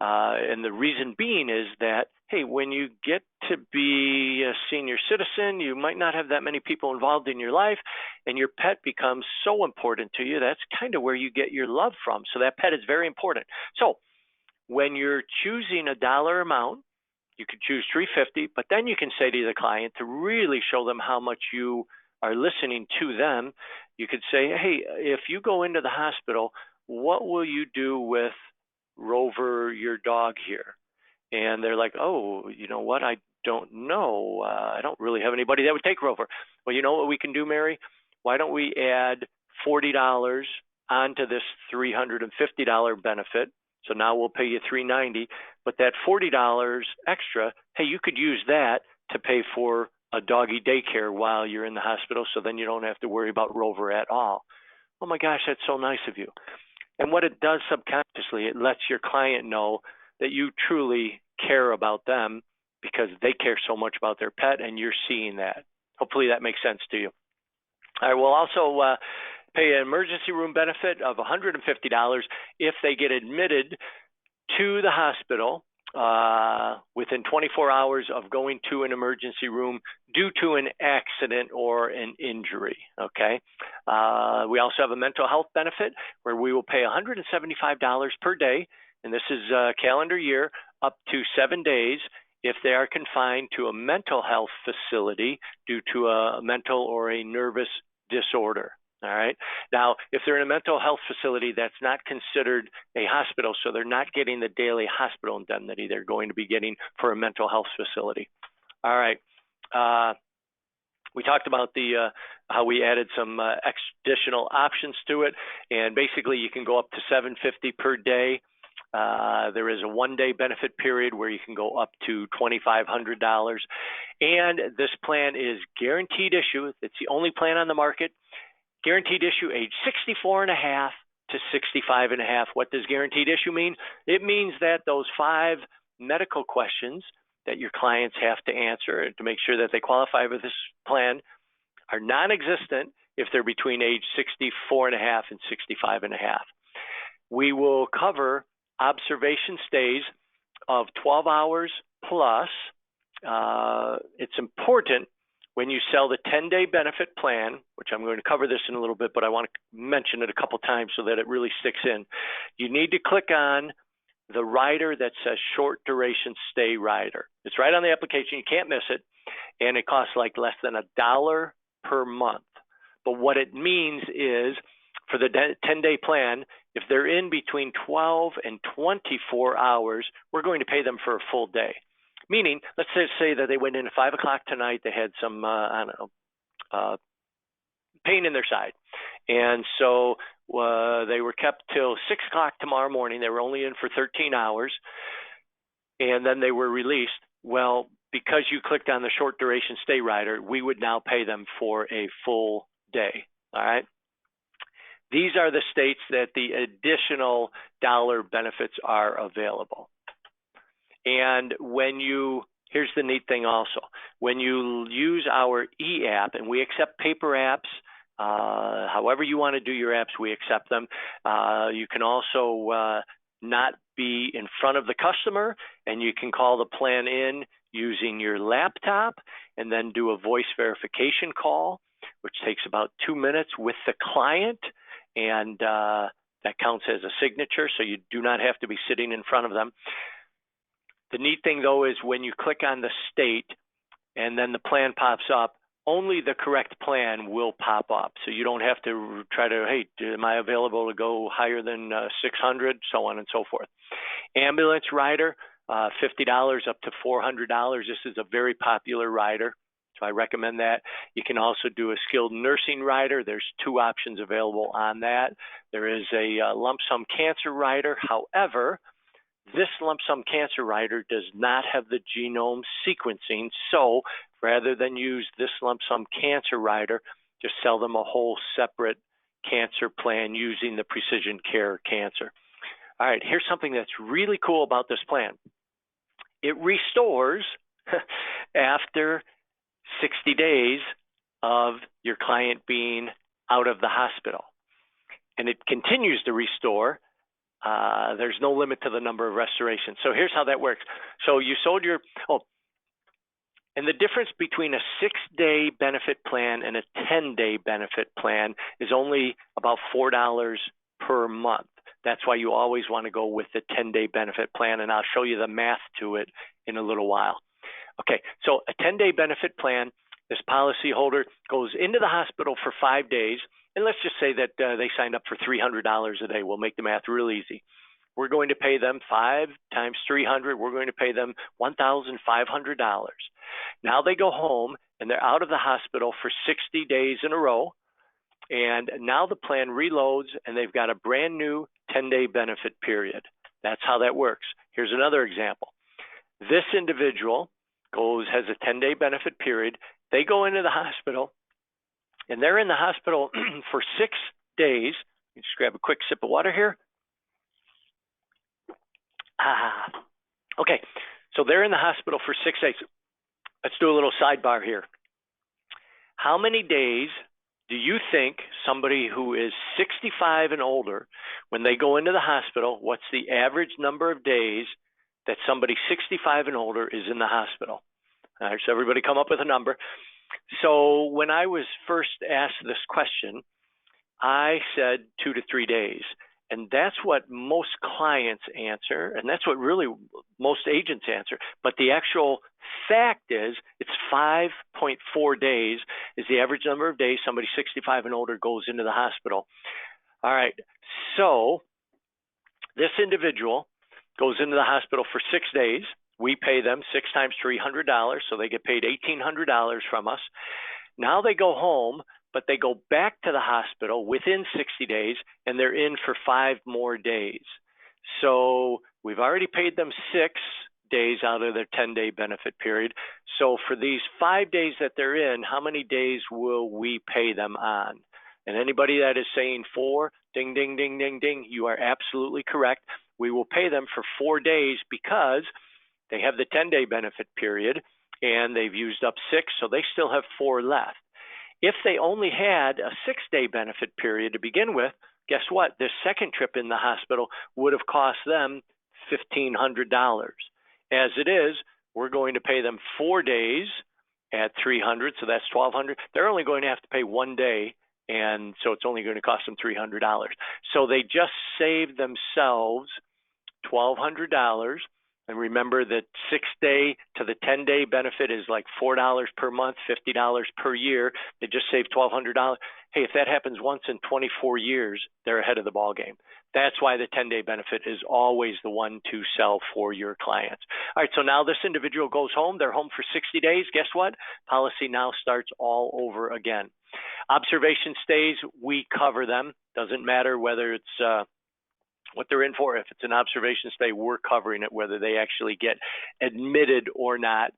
And the reason being is that, hey, when you get to be a senior citizen, you might not have that many people involved in your life, and your pet becomes so important to you. That's kind of where you get your love from. So that pet is very important. So when you're choosing a dollar amount, you could choose $350, but then you can say to the client, to really show them how much you are listening to them, you could say, hey, if you go into the hospital, what will you do with Rover, your dog here? And they're like, oh, you know what? I don't know. I don't really have anybody that would take Rover. Well, you know what we can do, Mary? Why don't we add $40 onto this $350 benefit? So now we'll pay you $390, but that $40 extra, hey, you could use that to pay for a doggy daycare while you're in the hospital, so then you don't have to worry about Rover at all. Oh my gosh, that's so nice of you. And what it does subconsciously, it lets your client know that you truly care about them because they care so much about their pet, and you're seeing that. Hopefully that makes sense to you. I will also pay an emergency room benefit of $150 if they get admitted to the hospital within 24 hours of going to an emergency room due to an accident or an injury, okay? We also have a mental health benefit where we will pay $175 per day, and this is a calendar year, up to 7 days if they are confined to a mental health facility due to a mental or a nervous disorder. All right. Now, if they're in a mental health facility, that's not considered a hospital, so they're not getting the daily hospital indemnity they're going to be getting for a mental health facility. All right. We talked about the how we added some additional options to it, and basically you can go up to $750 per day. There is a one-day benefit period where you can go up to $2,500, and this plan is guaranteed issue. It's the only plan on the market. Guaranteed issue age 64 and a half to 65 and a half. What does guaranteed issue mean? It means that those 5 medical questions that your clients have to answer to make sure that they qualify for this plan are non-existent if they're between age 64 and a half and 65 and a half. We will cover observation stays of 12 hours plus. It's important when you sell the 10-day benefit plan, which I'm going to cover this in a little bit, but I want to mention it a couple times so that it really sticks in. You need to click on the rider that says short duration stay rider. It's right on the application. You can't miss it. And it costs like less than $1 per month. But what it means is for the 10-day plan, if they're in between 12 and 24 hours, we're going to pay them for a full day. Meaning, let's say that they went in at 5 o'clock tonight, they had some, pain in their side. And so they were kept till 6 o'clock tomorrow morning. They were only in for 13 hours, and then they were released. Well, because you clicked on the short duration stay rider, we would now pay them for a full day, all right? These are the states that the additional dollar benefits are available. And when you, here's the neat thing also, when you use our e-app, and we accept paper apps, however you want to do your apps, we accept them. You can also not be in front of the customer, and you can call the plan in using your laptop and then do a voice verification call, which takes about 2 minutes with the client. And That counts as a signature, so you do not have to be sitting in front of them. The neat thing, though, is when you click on the state and then the plan pops up, only the correct plan will pop up. So you don't have to try to, hey, am I available to go higher than 600, so on and so forth. Ambulance rider, $50 up to $400. This is a very popular rider, so I recommend that. You can also do a skilled nursing rider. There's 2 options available on that. There is a lump sum cancer rider. However, this lump sum cancer rider does not have the genome sequencing, so rather than use this lump sum cancer rider, just sell them a whole separate cancer plan using the Precision Care Cancer. All right, here's something that's really cool about this plan. It restores after 60 days of your client being out of the hospital. And it continues to restore. There's no limit to the number of restorations. So here's how that works. So you sold your, and the difference between a 6-day benefit plan and a 10-day benefit plan is only about $4 per month. That's why you always want to go with the 10-day benefit plan, and I'll show you the math to it in a little while. Okay, so a 10-day benefit plan, this policyholder goes into the hospital for 5 days, and let's just say that they signed up for $300 a day. We'll make the math real easy. We're going to pay them 5 times 300. We're going to pay them $1,500. Now they go home, and they're out of the hospital for 60 days in a row, and now the plan reloads, and they've got a brand new 10-day benefit period. That's how that works. Here's another example. This individual has a 10-day benefit period. They go into the hospital, and they're in the hospital for 6 days. Let me just grab a quick sip of water here. Okay, so they're in the hospital for 6 days. Let's do a little sidebar here. How many days do you think somebody who is 65 and older, when they go into the hospital, what's the average number of days that somebody 65 and older is in the hospital? All right, so everybody come up with a number. So when I was first asked this question, I said 2 to 3 days. And that's what most clients answer, and that's what really most agents answer. But the actual fact is it's 5.4 days is the average number of days somebody 65 and older goes into the hospital. All right, so this individual goes into the hospital for 6 days. We pay them 6 times $300, so they get paid $1,800 from us. Now they go home, but they go back to the hospital within 60 days, and they're in for 5 more days. So we've already paid them 6 days out of their 10-day benefit period. So for these 5 days that they're in, how many days will we pay them on? And anybody that is saying 4, ding, ding, ding, ding, ding, you are absolutely correct. We will pay them for 4 days because they have the 10-day benefit period, and they've used up 6, so they still have 4 left. If they only had a 6-day benefit period to begin with, guess what? This second trip in the hospital would have cost them $1,500. As it is, we're going to pay them 4 days at $300, so that's $1,200. They're only going to have to pay 1 day, and so it's only going to cost them $300. So they just saved themselves $1,200. And remember that 6-day to the 10-day benefit is like $4 per month, $50 per year. They just saved $1,200. Hey, if that happens once in 24 years, they're ahead of the ball game. That's why the 10-day benefit is always the one to sell for your clients. All right, so now this individual goes home. They're home for 60 days. Guess what? Policy now starts all over again. Observation stays, we cover them. Doesn't matter whether it's what they're in for. If it's an observation stay, we're covering it, whether they actually get admitted or not.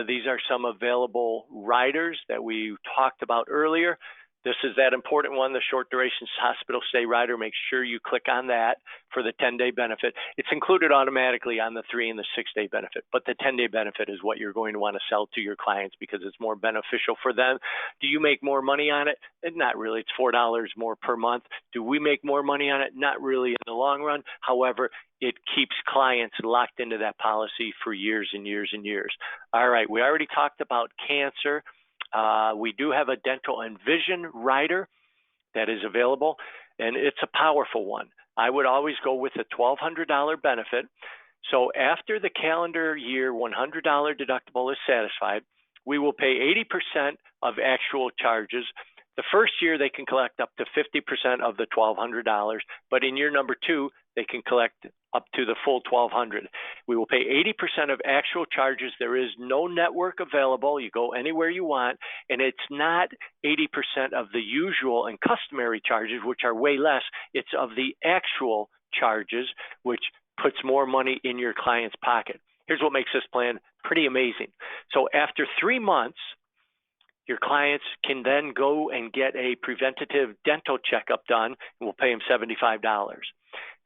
These are some available riders that we talked about earlier. This is that important one, the short duration hospital stay rider. Make sure you click on that for the 10-day benefit. It's included automatically on the 3 and the 6-day benefit, but the 10-day benefit is what you're going to want to sell to your clients because it's more beneficial for them. Do you make more money on it? Not really. It's $4 more per month. Do we make more money on it? Not really in the long run. However, it keeps clients locked into that policy for years and years and years. All right, we already talked about cancer. We do have a dental and vision rider that is available. and it's a powerful one. I would always go with a $1,200 benefit. So after the calendar year $100 deductible is satisfied, we will pay 80% of actual charges. The first year they can collect up to 50% of the $1,200, but in year number 2, they can collect up to the full $1,200. We will pay 80% of actual charges. There is no network available. You go anywhere you want, and it's not 80% of the usual and customary charges, which are way less. It's of the actual charges, which puts more money in your client's pocket. Here's what makes this plan pretty amazing. So after 3 months, your clients can then go and get a preventative dental checkup done, and we'll pay them $75.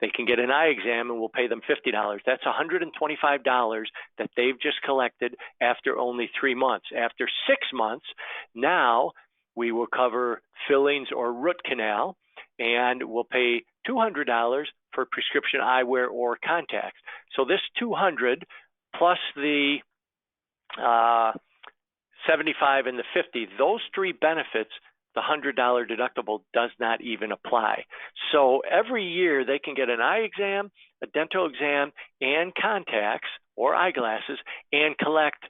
They can get an eye exam, and we'll pay them $50. That's $125 that they've just collected after only 3 months. After 6 months, now we will cover fillings or root canal, and we'll pay $200 for prescription eyewear or contacts. So this $200 plus the 75 and the 50, those 3 benefits, the $100 deductible does not even apply. So every year they can get an eye exam, a dental exam, and contacts or eyeglasses and collect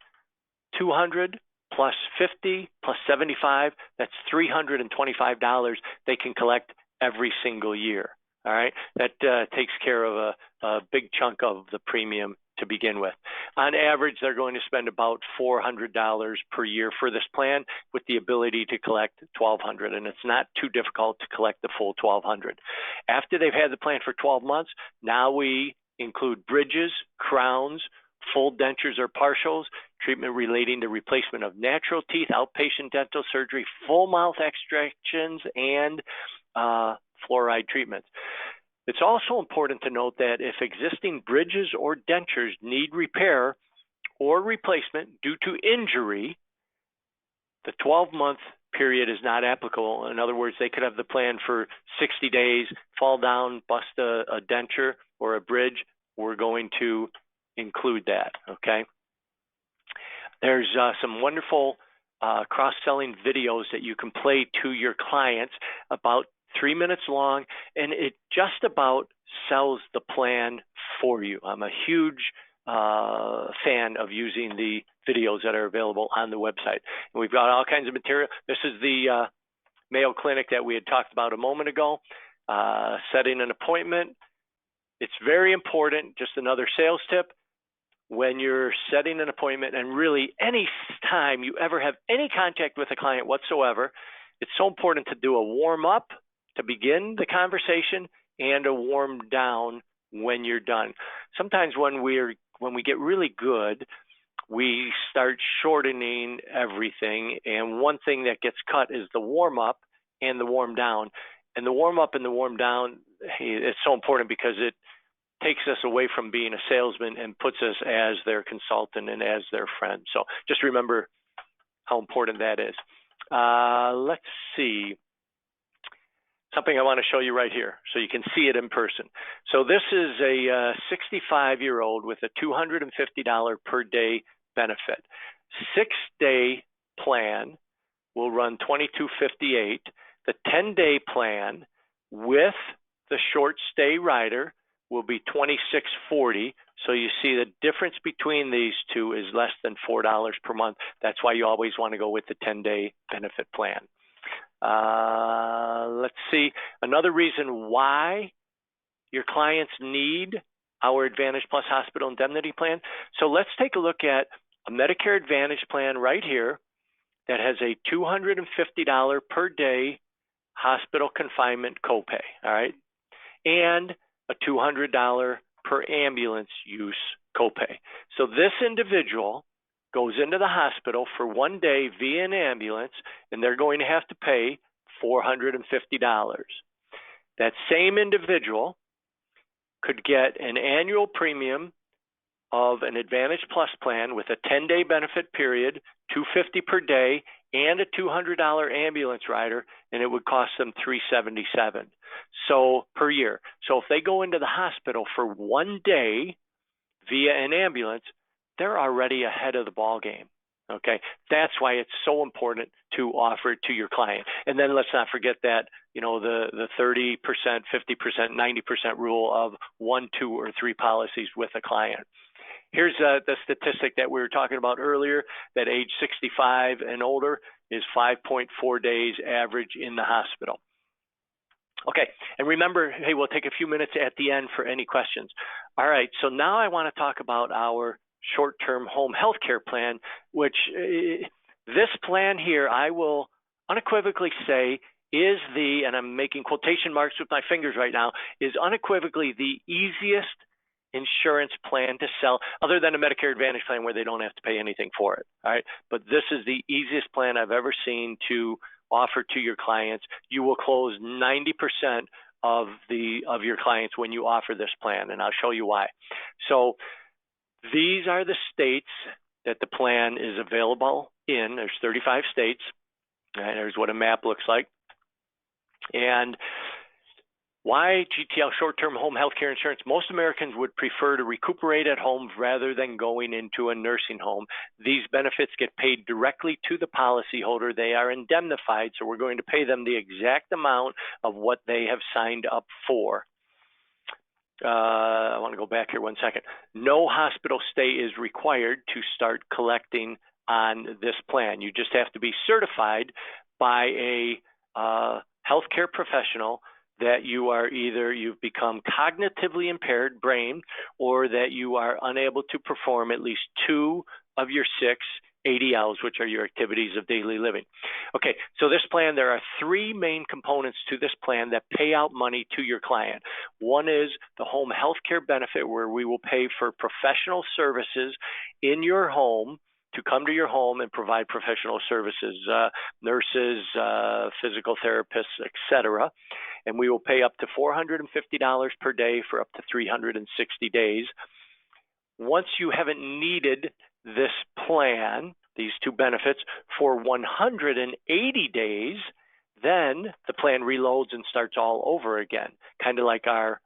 $200 plus 50 plus 75, that's $325 they can collect every single year. All right, that takes care of a big chunk of the premium to begin with. On average, they're going to spend about $400 per year for this plan, with the ability to collect $1,200, and it's not too difficult to collect the full $1,200. After they've had the plan for 12 months, now we include bridges, crowns, full dentures or partials, treatment relating to replacement of natural teeth, outpatient dental surgery, full mouth extractions, and fluoride treatments. It's also important to note that if existing bridges or dentures need repair or replacement due to injury, the 12-month period is not applicable. In other words, they could have the plan for 60 days, fall down, bust a denture or a bridge. We're going to include that, okay? There's some wonderful cross-selling videos that you can play to your clients, about 3 minutes long, and it just about sells the plan for you. I'm a huge fan of using the videos that are available on the website. And we've got all kinds of material. This is the Mayo Clinic that we had talked about a moment ago. Setting an appointment. It's very important, just another sales tip. When you're setting an appointment, and really any time you ever have any contact with a client whatsoever, it's so important to do a warm-up to begin the conversation and a warm down when you're done. Sometimes when we get really good, we start shortening everything, and one thing that gets cut is the warm up and the warm down. And the warm up and the warm down, it's so important because it takes us away from being a salesman and puts us as their consultant and as their friend. So just remember how important that is. Let's see. Something I want to show you right here so you can see it in person. So this is a 65-year-old with a $250 per day benefit. 6-day plan will run $22.58. The 10-day plan with the short stay rider will be $26.40. So you see the difference between these two is less than $4 per month. That's why you always want to go with the 10-day benefit plan. Let's see. Another reason why your clients need our Advantage Plus Hospital Indemnity Plan. So let's take a look at a Medicare Advantage plan right here that has a $250 per day hospital confinement copay, all right, and a $200 per ambulance use copay. So this individual goes into the hospital for 1 day via an ambulance, and they're going to have to pay $450. That same individual could get an annual premium of an Advantage Plus plan with a 10-day benefit period, $250 per day, and a $200 ambulance rider, and it would cost them $377 per year. So if they go into the hospital for 1 day via an ambulance, they're already ahead of the ball game. Okay, that's why it's so important to offer it to your client. And then let's not forget that, you know, the 30%, 50%, 90% rule of 1, 2, or 3 policies with a client. Here's the statistic that we were talking about earlier, that age 65 and older is 5.4 days average in the hospital. Okay, and remember, hey, we'll take a few minutes at the end for any questions. All right, so now I want to talk about our short-term home health care plan, which this plan here, I will unequivocally say is the, and I'm making quotation marks with my fingers right now, is unequivocally the easiest insurance plan to sell, other than a Medicare Advantage plan where they don't have to pay anything for it. All right, but this is the easiest plan I've ever seen to offer to your clients. You will close 90% of your clients when you offer this plan, and I'll show you why. So these are the states that the plan is available in. There's 35 states. And there's what a map looks like. And why GTL short-term home health care insurance? Most Americans would prefer to recuperate at home rather than going into a nursing home. These benefits get paid directly to the policyholder. They are indemnified, so we're going to pay them the exact amount of what they have signed up for. I want to go back here one second. No hospital stay is required to start collecting on this plan. You just have to be certified by a healthcare professional that you are either you've become cognitively impaired, brain, or that you are unable to perform at least 2 of your 6 ADLs, which are your activities of daily living. Okay, so this plan, there are 3 main components to this plan that pay out money to your client. One is the home health care benefit, where we will pay for professional services in your home to come to your home and provide professional services, nurses, physical therapists, etc. And we will pay up to $450 per day for up to 360 days. Once you haven't needed this plan, these 2 benefits, for 180 days, then the plan reloads and starts all over again, kind of like our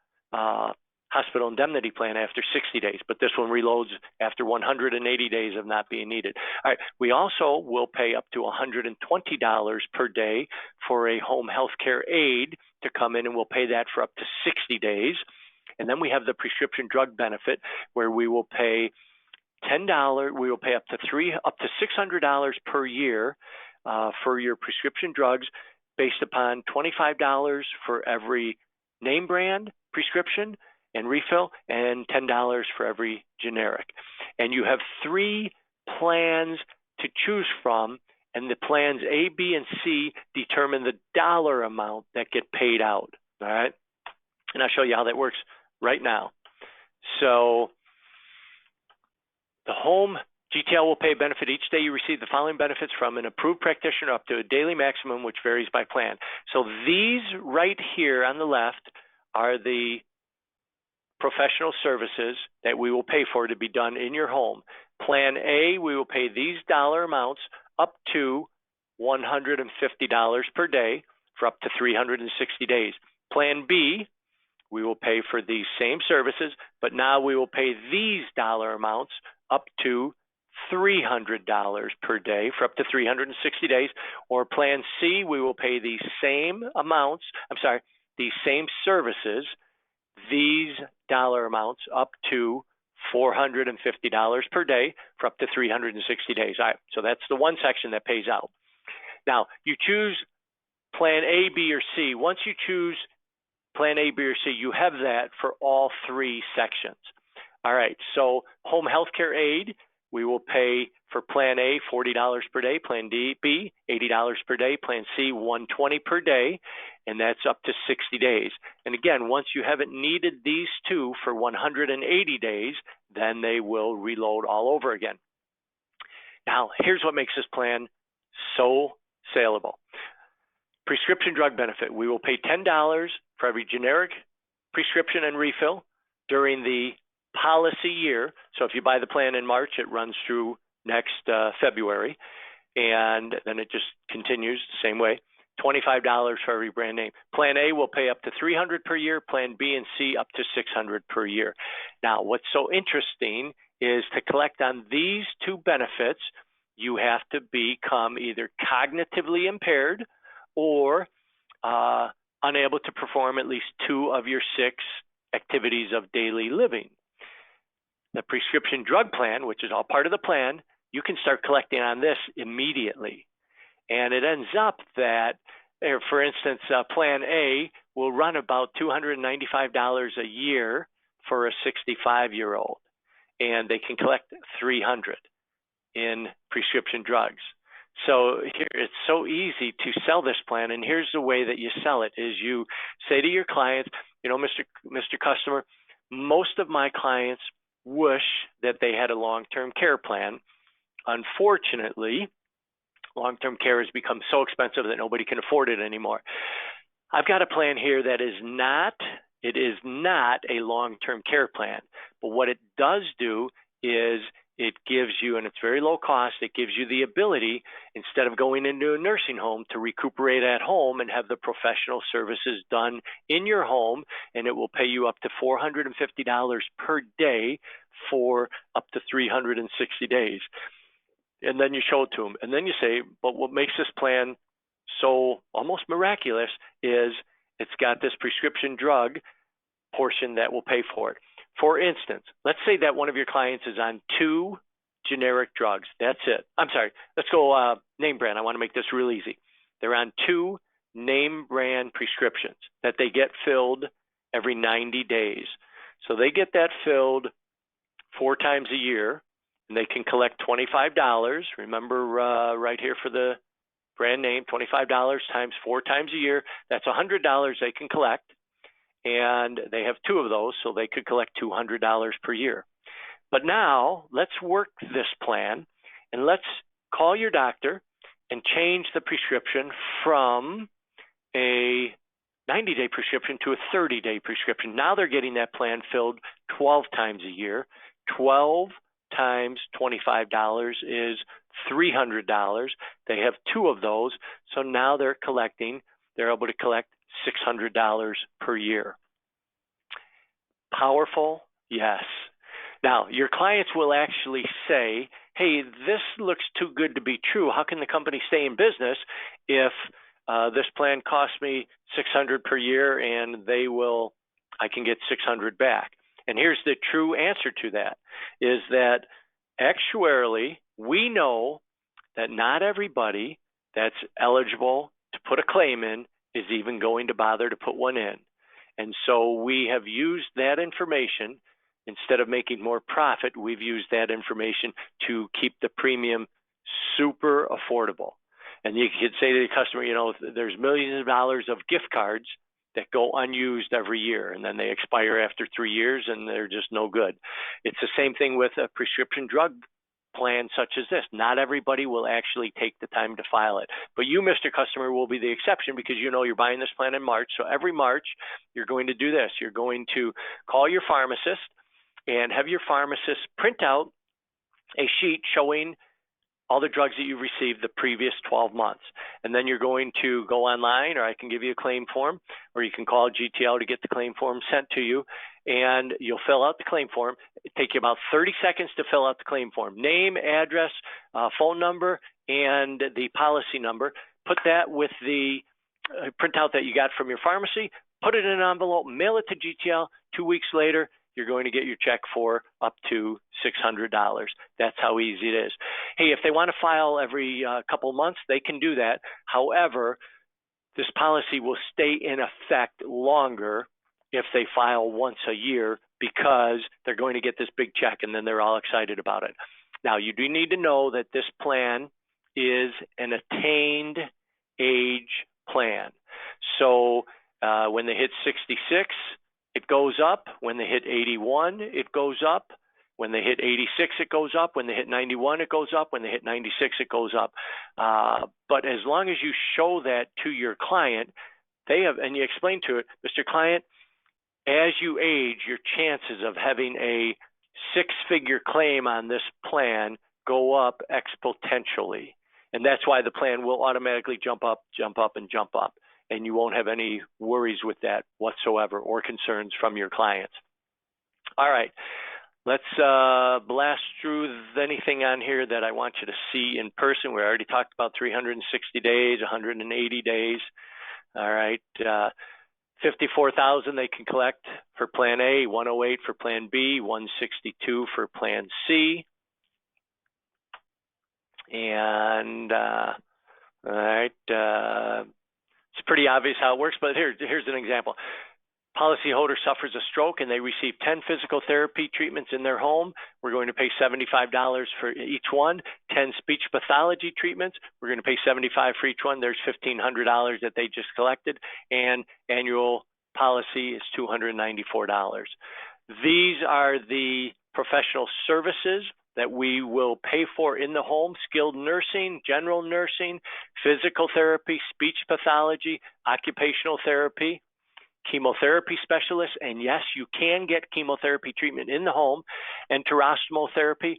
hospital indemnity plan after 60 days, but this one reloads after 180 days of not being needed. All right, we also will pay up to $120 per day for a home health care aide to come in, and we'll pay that for up to 60 days. And then we have the prescription drug benefit, where we will pay $10. We will pay up to $600 per year for your prescription drugs, based upon $25 for every name brand prescription and refill, and $10 for every generic. And you have 3 plans to choose from, and the plans A, B, and C determine the dollar amount that get paid out. All right, and I'll show you how that works right now. So the home GTL will pay a benefit each day you receive the following benefits from an approved practitioner up to a daily maximum, which varies by plan. So these right here on the left are the professional services that we will pay for to be done in your home. Plan A, we will pay these dollar amounts up to $150 per day for up to 360 days. Plan B, we will pay for these same services, but now we will pay these dollar amounts up to $300 per day for up to 360 days. Or Plan C, we will pay these same amounts, these same services, these dollar amounts up to $450 per day for up to 360 days. All right, so that's the one section that pays out. Now, you choose Plan A, B, or C. Once you choose Plan A, B, or C, you have that for all 3 sections. All right, so home health care aid, we will pay for Plan A, $40 per day, Plan B, $80 per day, Plan C, $120 per day, and that's up to 60 days. And again, once you haven't needed these 2 for 180 days, then they will reload all over again. Now, here's what makes this plan so saleable. Prescription drug benefit, we will pay $10 for every generic prescription and refill during the policy year. So if you buy the plan in March, it runs through next February, and then it just continues the same way. $25 for every brand name. Plan A will pay up to $300 per year. Plan B and C up to $600 per year. Now, what's so interesting is to collect on these 2 benefits, you have to become either cognitively impaired or unable to perform at least 2 of your 6 activities of daily living. The prescription drug plan, which is all part of the plan, you can start collecting on this immediately. And it ends up that, for instance, Plan A will run about $295 a year for a 65-year-old, and they can collect $300 in prescription drugs. So here, it's so easy to sell this plan, and here's the way that you sell it: is you say to your clients, Mr. Customer, most of my clients wish that they had a long-term care plan. Unfortunately, long-term care has become so expensive that nobody can afford it anymore. I've got a plan here that is not a long-term care plan, but what it does do is it gives you, and it's very low cost, it gives you the ability, instead of going into a nursing home, to recuperate at home and have the professional services done in your home, and it will pay you up to $450 per day for up to 360 days. And then you show it to them, and then you say, but what makes this plan so almost miraculous is it's got this prescription drug portion that will pay for it. For instance, let's say that one of your clients is on 2 generic drugs. That's it. I'm sorry. Let's go name brand. I want to make this real easy. They're on 2 name brand prescriptions that they get filled every 90 days. So they get that filled 4 times a year, and they can collect $25. Remember right here for the brand name, $25 times 4 times a year. That's $100 they can collect. And they have 2 of those, so they could collect $200 per year. But now let's work this plan, and let's call your doctor and change the prescription from a 90-day prescription to a 30-day prescription. Now they're getting that plan filled 12 times a year. 12 times $25 is $300. They have 2 of those, so now they're able to collect $600 per year. Powerful? Yes. Now, your clients will actually say, hey, this looks too good to be true. How can the company stay in business if this plan costs me $600 per year and I can get $600 back? And here's the true answer to that, is that actuarially, we know that not everybody that's eligible to put a claim in is even going to bother to put one in. And so we have used that information. Instead of making more profit, we've used that information to keep the premium super affordable. And you could say to the customer, there's millions of dollars of gift cards that go unused every year, and then they expire after 3 years and they're just no good. It's the same thing with a prescription drug plan such as this. Not everybody will actually take the time to file it. But you, Mr. Customer, will be the exception, because you're buying this plan in March. So every March, you're going to do this. You're going to call your pharmacist and have your pharmacist print out a sheet showing all the drugs that you've received the previous 12 months. And then you're going to go online, or I can give you a claim form, or you can call GTL to get the claim form sent to you, and you'll fill out the claim form. It takes you about 30 seconds to fill out the claim form. Name, address, phone number, and the policy number. Put that with the printout that you got from your pharmacy, put it in an envelope, mail it to GTL. 2 weeks later, you're going to get your check for up to $600. That's how easy it is. Hey, if they want to file every couple months, they can do that. However, this policy will stay in effect longer if they file once a year, because they're going to get this big check and then they're all excited about it. Now, you do need to know that this plan is an attained age plan. So when they hit 66, it goes up. When they hit 81, it goes up. When they hit 86, it goes up. When they hit 91, it goes up. When they hit 96, it goes up. But as long as you show that to your client, and you explain to it, Mr. Client, as you age, your chances of having a 6-figure claim on this plan go up exponentially. And that's why the plan will automatically jump up, and jump up. And you won't have any worries with that whatsoever, or concerns from your clients. All right. Let's blast through anything on here that I want you to see in person. We already talked about 360 days, 180 days. All right. 54,000 they can collect for Plan A, 108 for Plan B, 162 for Plan C. And all right, it's pretty obvious how it works, but here's an example. Policyholder suffers a stroke and they receive 10 physical therapy treatments in their home. We're going to pay $75 for each one. 10 speech pathology treatments. We're going to pay $75 for each one. There's $1,500 that they just collected, and annual policy is $294. These are the professional services that we will pay for in the home: skilled nursing, general nursing, physical therapy, speech pathology, occupational therapy, chemotherapy specialists, and yes, you can get chemotherapy treatment in the home, enterostomal therapy.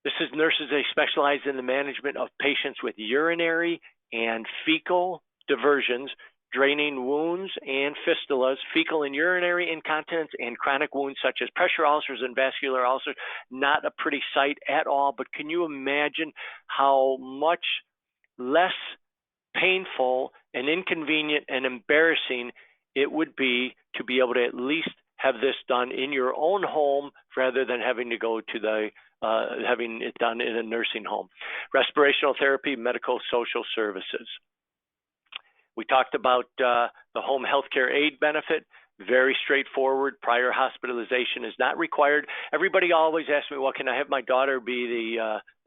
This is nurses, they specialize in the management of patients with urinary and fecal diversions, draining wounds and fistulas, fecal and urinary incontinence, and chronic wounds such as pressure ulcers and vascular ulcers. Not a pretty sight at all, but can you imagine how much less painful and inconvenient and embarrassing it would be to be able to at least have this done in your own home rather than having to go to having it done in a nursing home. Respirational therapy, medical social services. We talked about the home health care aid benefit. Very straightforward. Prior hospitalization is not required. Everybody always asks me, well, can I have my daughter be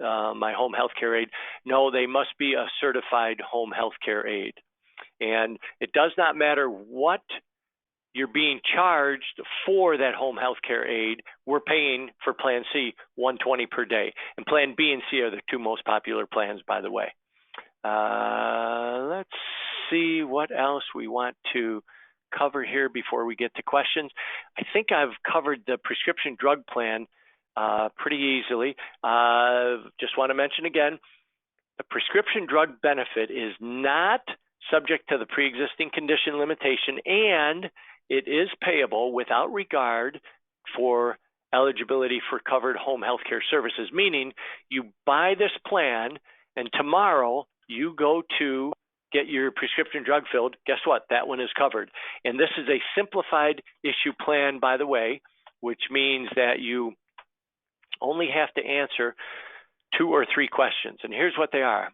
my home health care aide? No, they must be a certified home health care aide. And it does not matter what you're being charged for that home health care aid. We're paying for Plan C $120 per day. And Plan B and C are the two most popular plans, by the way. Let's see what else we want to cover here before we get to questions. I think I've covered the prescription drug plan pretty easily. Just want to mention again, the prescription drug benefit is not subject to the pre-existing condition limitation, and it is payable without regard for eligibility for covered home health care services, meaning you buy this plan and tomorrow you go to get your prescription drug filled, guess what? That one is covered. And this is a simplified issue plan, by the way, which means that you only have to answer 2 or 3 questions. And here's what they are.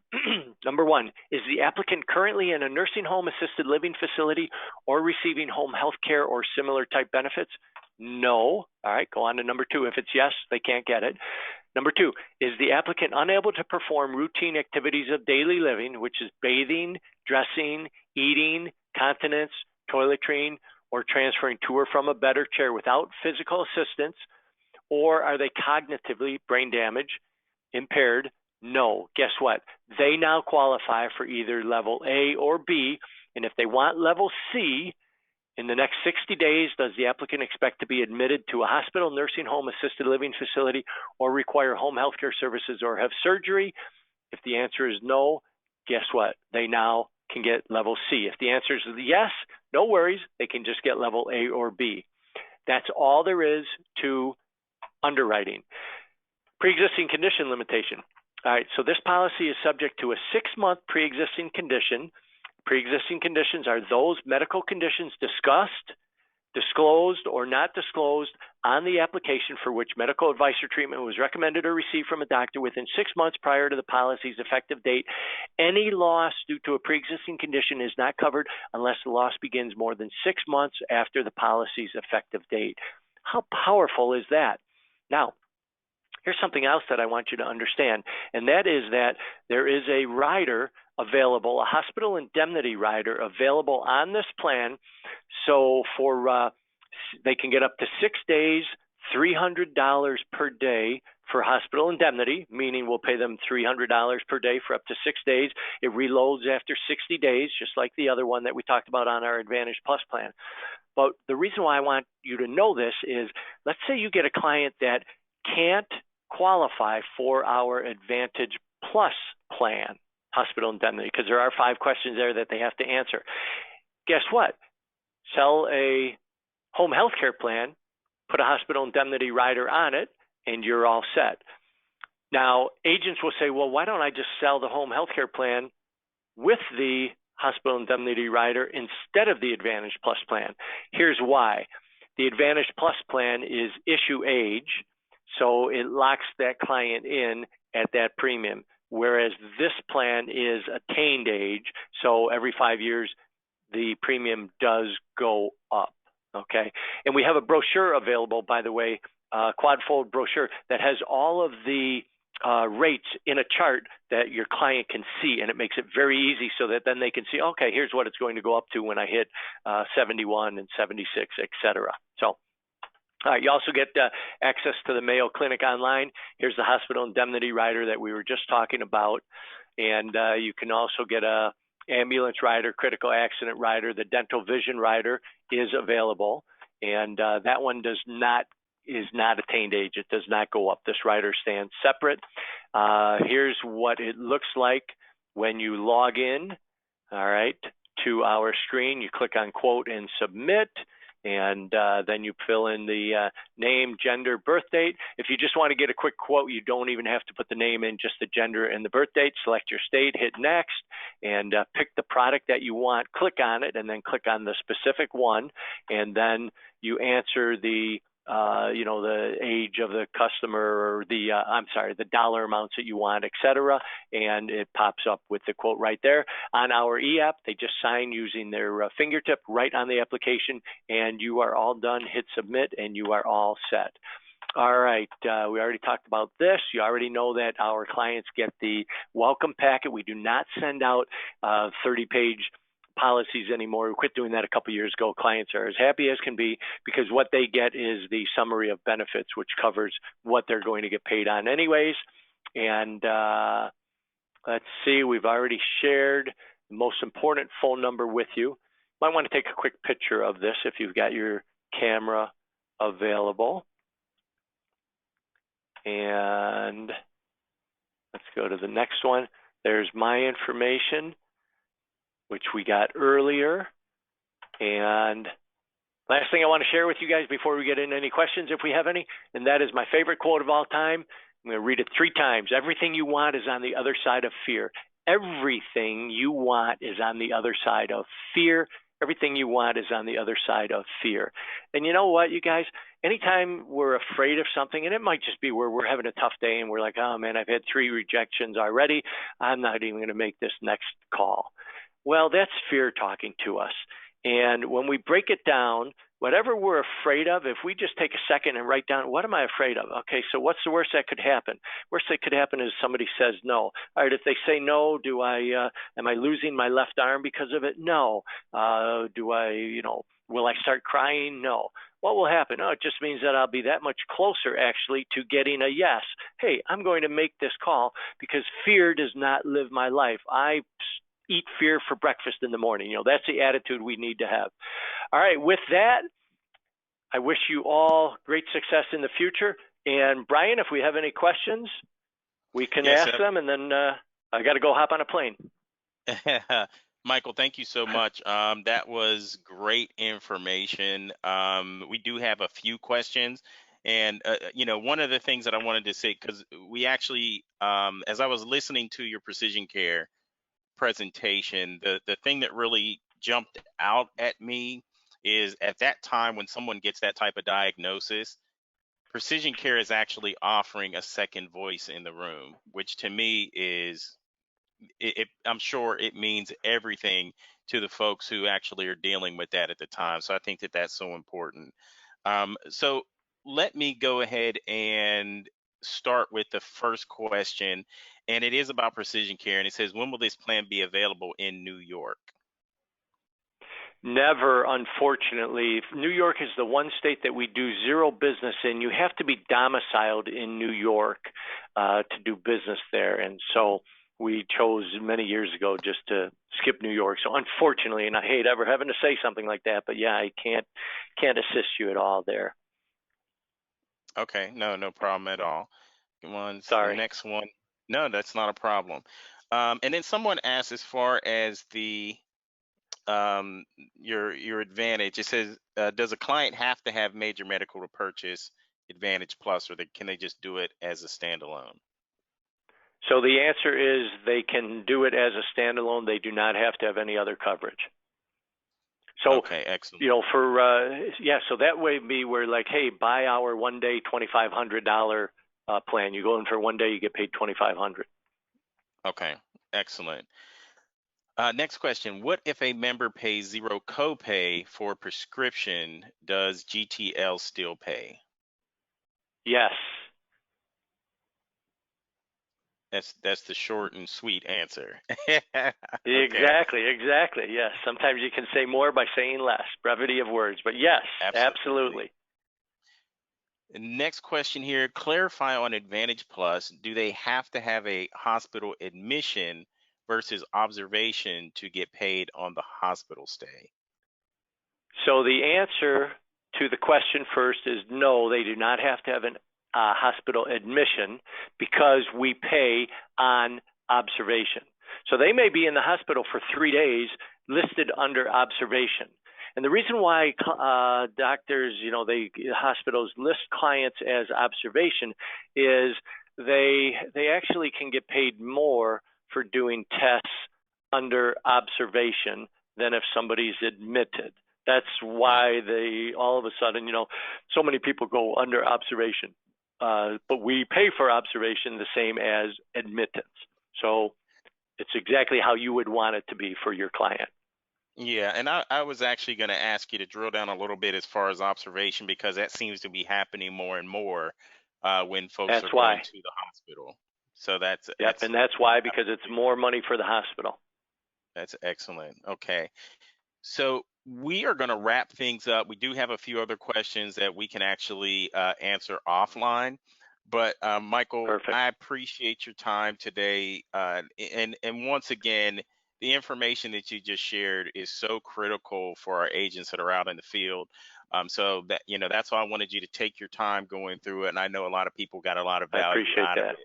Number 1, is the applicant currently in a nursing home, assisted living facility, or receiving home health care or similar type benefits? No. All right, go on to number 2. If it's yes, they can't get it. Number 2, is the applicant unable to perform routine activities of daily living, which is bathing, dressing, eating, continence, toiletrying, or transferring to or from a bed or chair without physical assistance? Or are they cognitively brain damaged, impaired? No. Guess what? They now qualify for either level A or B. And if they want level C, in the next 60 days, does the applicant expect to be admitted to a hospital, nursing home, assisted living facility, or require home health care services or have surgery? If the answer is no, guess what? They now can get level C. If the answer is yes, no worries. They can just get level A or B. That's all there is to underwriting. Pre-existing condition limitation. All right, so this policy is subject to a 6-month pre-existing condition. Pre-existing conditions are those medical conditions discussed, disclosed, or not disclosed on the application for which medical advice or treatment was recommended or received from a doctor within 6 months prior to the policy's effective date. Any loss due to a pre-existing condition is not covered unless the loss begins more than 6 months after the policy's effective date. How powerful is that? Now, here's something else that I want you to understand, and that is that there is a rider available, a hospital indemnity rider available on this plan. So for they can get up to 6 days, $300 per day for hospital indemnity, meaning we'll pay them $300 per day for up to 6 days. It reloads after 60 days, just like the other one that we talked about on our Advantage Plus plan. But the reason why I want you to know this is, let's say you get a client that can't qualify for our Advantage Plus plan, hospital indemnity, because there are 5 questions there that they have to answer. Guess what? Sell a home health care plan, put a hospital indemnity rider on it, and you're all set. Now, agents will say, well, why don't I just sell the home health care plan with the hospital indemnity rider instead of the Advantage Plus plan? Here's why. The Advantage Plus plan is issue age, so it locks that client in at that premium, whereas this plan is attained age, so every 5 years the premium does go up. Okay, and we have a brochure available, by the way, quadfold brochure that has all of the rates in a chart that your client can see, and it makes it very easy so that then they can see, okay, here's what it's going to go up to when I hit 71 and 76, et cetera. So you also get access to the Mayo Clinic online. Here's the hospital indemnity rider that we were just talking about, and you can also get a ambulance rider, critical accident rider. The dental vision rider is available, and that one is not attained age. It does not go up. This rider stands separate. Here's what it looks like when you log in, all right, to our screen. You click on quote and submit, and then you fill in the name, gender, birth date. If you just want to get a quick quote, you don't even have to put the name in, just the gender and the birth date. Select your state, hit next, and pick the product that you want. Click on it, and then click on the specific one, and then you answer the the age of the customer, or the dollar amounts that you want, et cetera, and it pops up with the quote right there. On our e-app, they just sign using their fingertip right on the application, and you are all done. Hit submit, and you are all set. All right, we already talked about this. You already know that our clients get the welcome packet. We do not send out 30-page policies anymore. We quit doing that a couple of years ago. Clients are as happy as can be because what they get is the summary of benefits, which covers what they're going to get paid on anyways. And let's see, we've already shared the most important phone number with you. You might want to take a quick picture of this if you've got your camera available. And let's go to the next one. There's my information, which we got earlier. And last thing I want to share with you guys before we get into any questions, if we have any, and that is my favorite quote of all time. I'm going to read it 3 times. Everything you want is on the other side of fear. Everything you want is on the other side of fear. Everything you want is on the other side of fear. And you know what, you guys? Anytime we're afraid of something, and it might just be where we're having a tough day and we're like, oh man, I've had 3 rejections already. I'm not even going to make this next call. Well, that's fear talking to us. And when we break it down, whatever we're afraid of, if we just take a second and write down, what am I afraid of? Okay, so what's the worst that could happen? Worst that could happen is somebody says no. All right, if they say no, am I losing my left arm because of it? No. Will I start crying? No. What will happen? Oh, it just means that I'll be that much closer actually to getting a yes. Hey, I'm going to make this call because fear does not live my life. I eat fear for breakfast in the morning. That's the attitude we need to have. All right, with that, I wish you all great success in the future. And Brian, if we have any questions, we can ask them, and then I got to go hop on a plane. Michael, thank you so much. That was great information. We do have a few questions. And, one of the things that I wanted to say, because we actually, as I was listening to your precision care presentation, the thing that really jumped out at me is at that time when someone gets that type of diagnosis, precision care is actually offering a second voice in the room, which to me is, I'm sure it means everything to the folks who actually are dealing with that at the time. So I think that that's so important. So let me go ahead and start with the first question, and it is about precision care. And it says, when will this plan be available in New York? Never, unfortunately. New York is the one state that we do 0 business in. You have to be domiciled in New York to do business there. And so we chose many years ago just to skip New York. So unfortunately, and I hate ever having to say something like that, but yeah, I can't assist you at all there. Okay, no problem at all. Sorry. The next one. No, that's not a problem. And then someone asked, as far as the your Advantage. It says, does a client have to have major medical to purchase Advantage Plus, or can they just do it as a standalone? So the answer is they can do it as a standalone. They do not have to have any other coverage. So, Okay, excellent. so that way be where like, hey, buy our 1-day $2,500 plan. You go in for 1 day, you get paid $2,500. Okay, excellent. Next question. What if a member pays zero copay for prescription? Does GTL still pay? Yes. That's the short and sweet answer. Okay, Exactly. Yes. Sometimes you can say more by saying less. Brevity of words. But yes, absolutely. absolutely. Next question here. Clarify on Advantage Plus. Do they have to have a hospital admission versus observation to get paid on the hospital stay? So the answer to the question first is no, they do not have to have an hospital admission because we pay on observation. So they may be in the hospital for 3 days listed under observation. And the reason why doctors, hospitals list clients as observation is they actually can get paid more for doing tests under observation than if somebody's admitted. That's why they all of a sudden, so many people go under observation. But we pay for observation the same as admittance. So it's exactly how you would want it to be for your client. Yeah, and I was actually going to ask you to drill down a little bit as far as observation, because that seems to be happening more and more when folks are That's going why. to the hospital. So that's Yep, and that's why, because it's more money for the hospital. that's excellent. Okay. So we are going to wrap things up. We do have a few other questions that we can actually answer offline. But Michael, Perfect. I appreciate your time today. And once again, the information that you just shared is so critical for our agents that are out in the field. So that that's why I wanted you to take your time going through it. And I know a lot of people got a lot of I value appreciate out of that. it.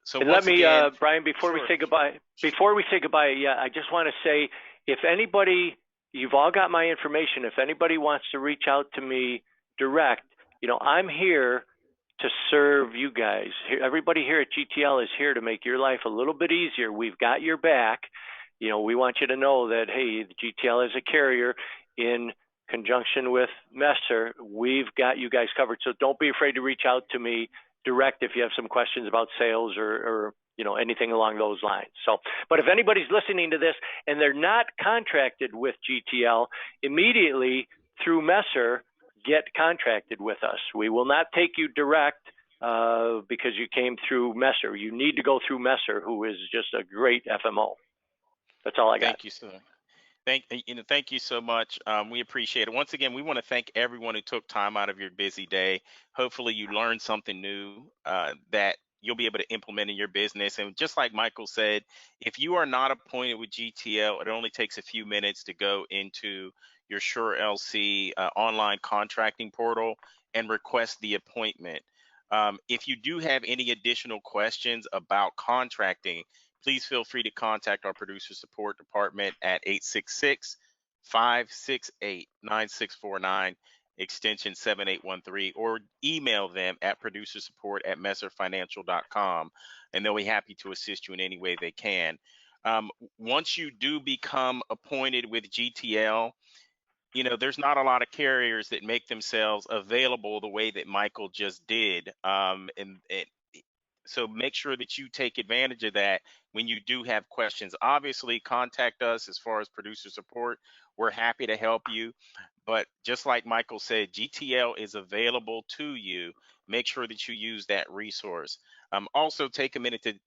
So And let once me, again, Brian, before we sure. say goodbye, I just want to say, if anybody, you've all got my information. If anybody wants to reach out to me direct, I'm here to serve you guys. Everybody here at GTL is here to make your life a little bit easier. We've got your back. We want you to know that, hey, GTL is a carrier in conjunction with Messer. We've got you guys covered. So don't be afraid to reach out to me direct if you have some questions about sales or anything along those lines. So, but if anybody's listening to this and they're not contracted with GTL, immediately through Messer, get contracted with us. We will not take you direct because you came through Messer. You need to go through Messer, who is just a great FMO. That's all I got. Thank you, sir. Thank you so much. We appreciate it. Once again, we want to thank everyone who took time out of your busy day. Hopefully, you learned something new that you'll be able to implement in your business. And just like Michael said, if you are not appointed with GTL, it only takes a few minutes to go into your Sure LC online contracting portal and request the appointment. If you do have any additional questions about contracting, please feel free to contact our producer support department at 866-568-9649, extension 7813, or email them at producersupport@messerfinancial.com, and they'll be happy to assist you in any way they can. Once you do become appointed with GTL, there's not a lot of carriers that make themselves available the way that Michael just did. And so make sure that you take advantage of that when you do have questions. Obviously, contact us as far as producer support. We're happy to help you. But just like Michael said, GTL is available to you. Make sure that you use that resource. Also, take a minute to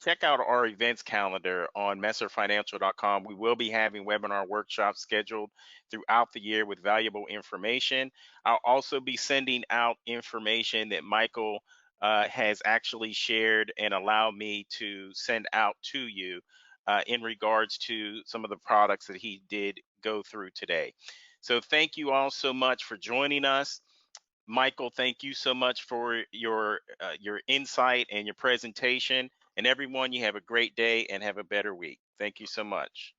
check out our events calendar on messerfinancial.com. We will be having webinar workshops scheduled throughout the year with valuable information. I'll also be sending out information that Michael has actually shared and allowed me to send out to you in regards to some of the products that he did go through today. So thank you all so much for joining us. Michael, thank you so much for your insight and your presentation. And everyone, you have a great day and have a better week. Thank you so much.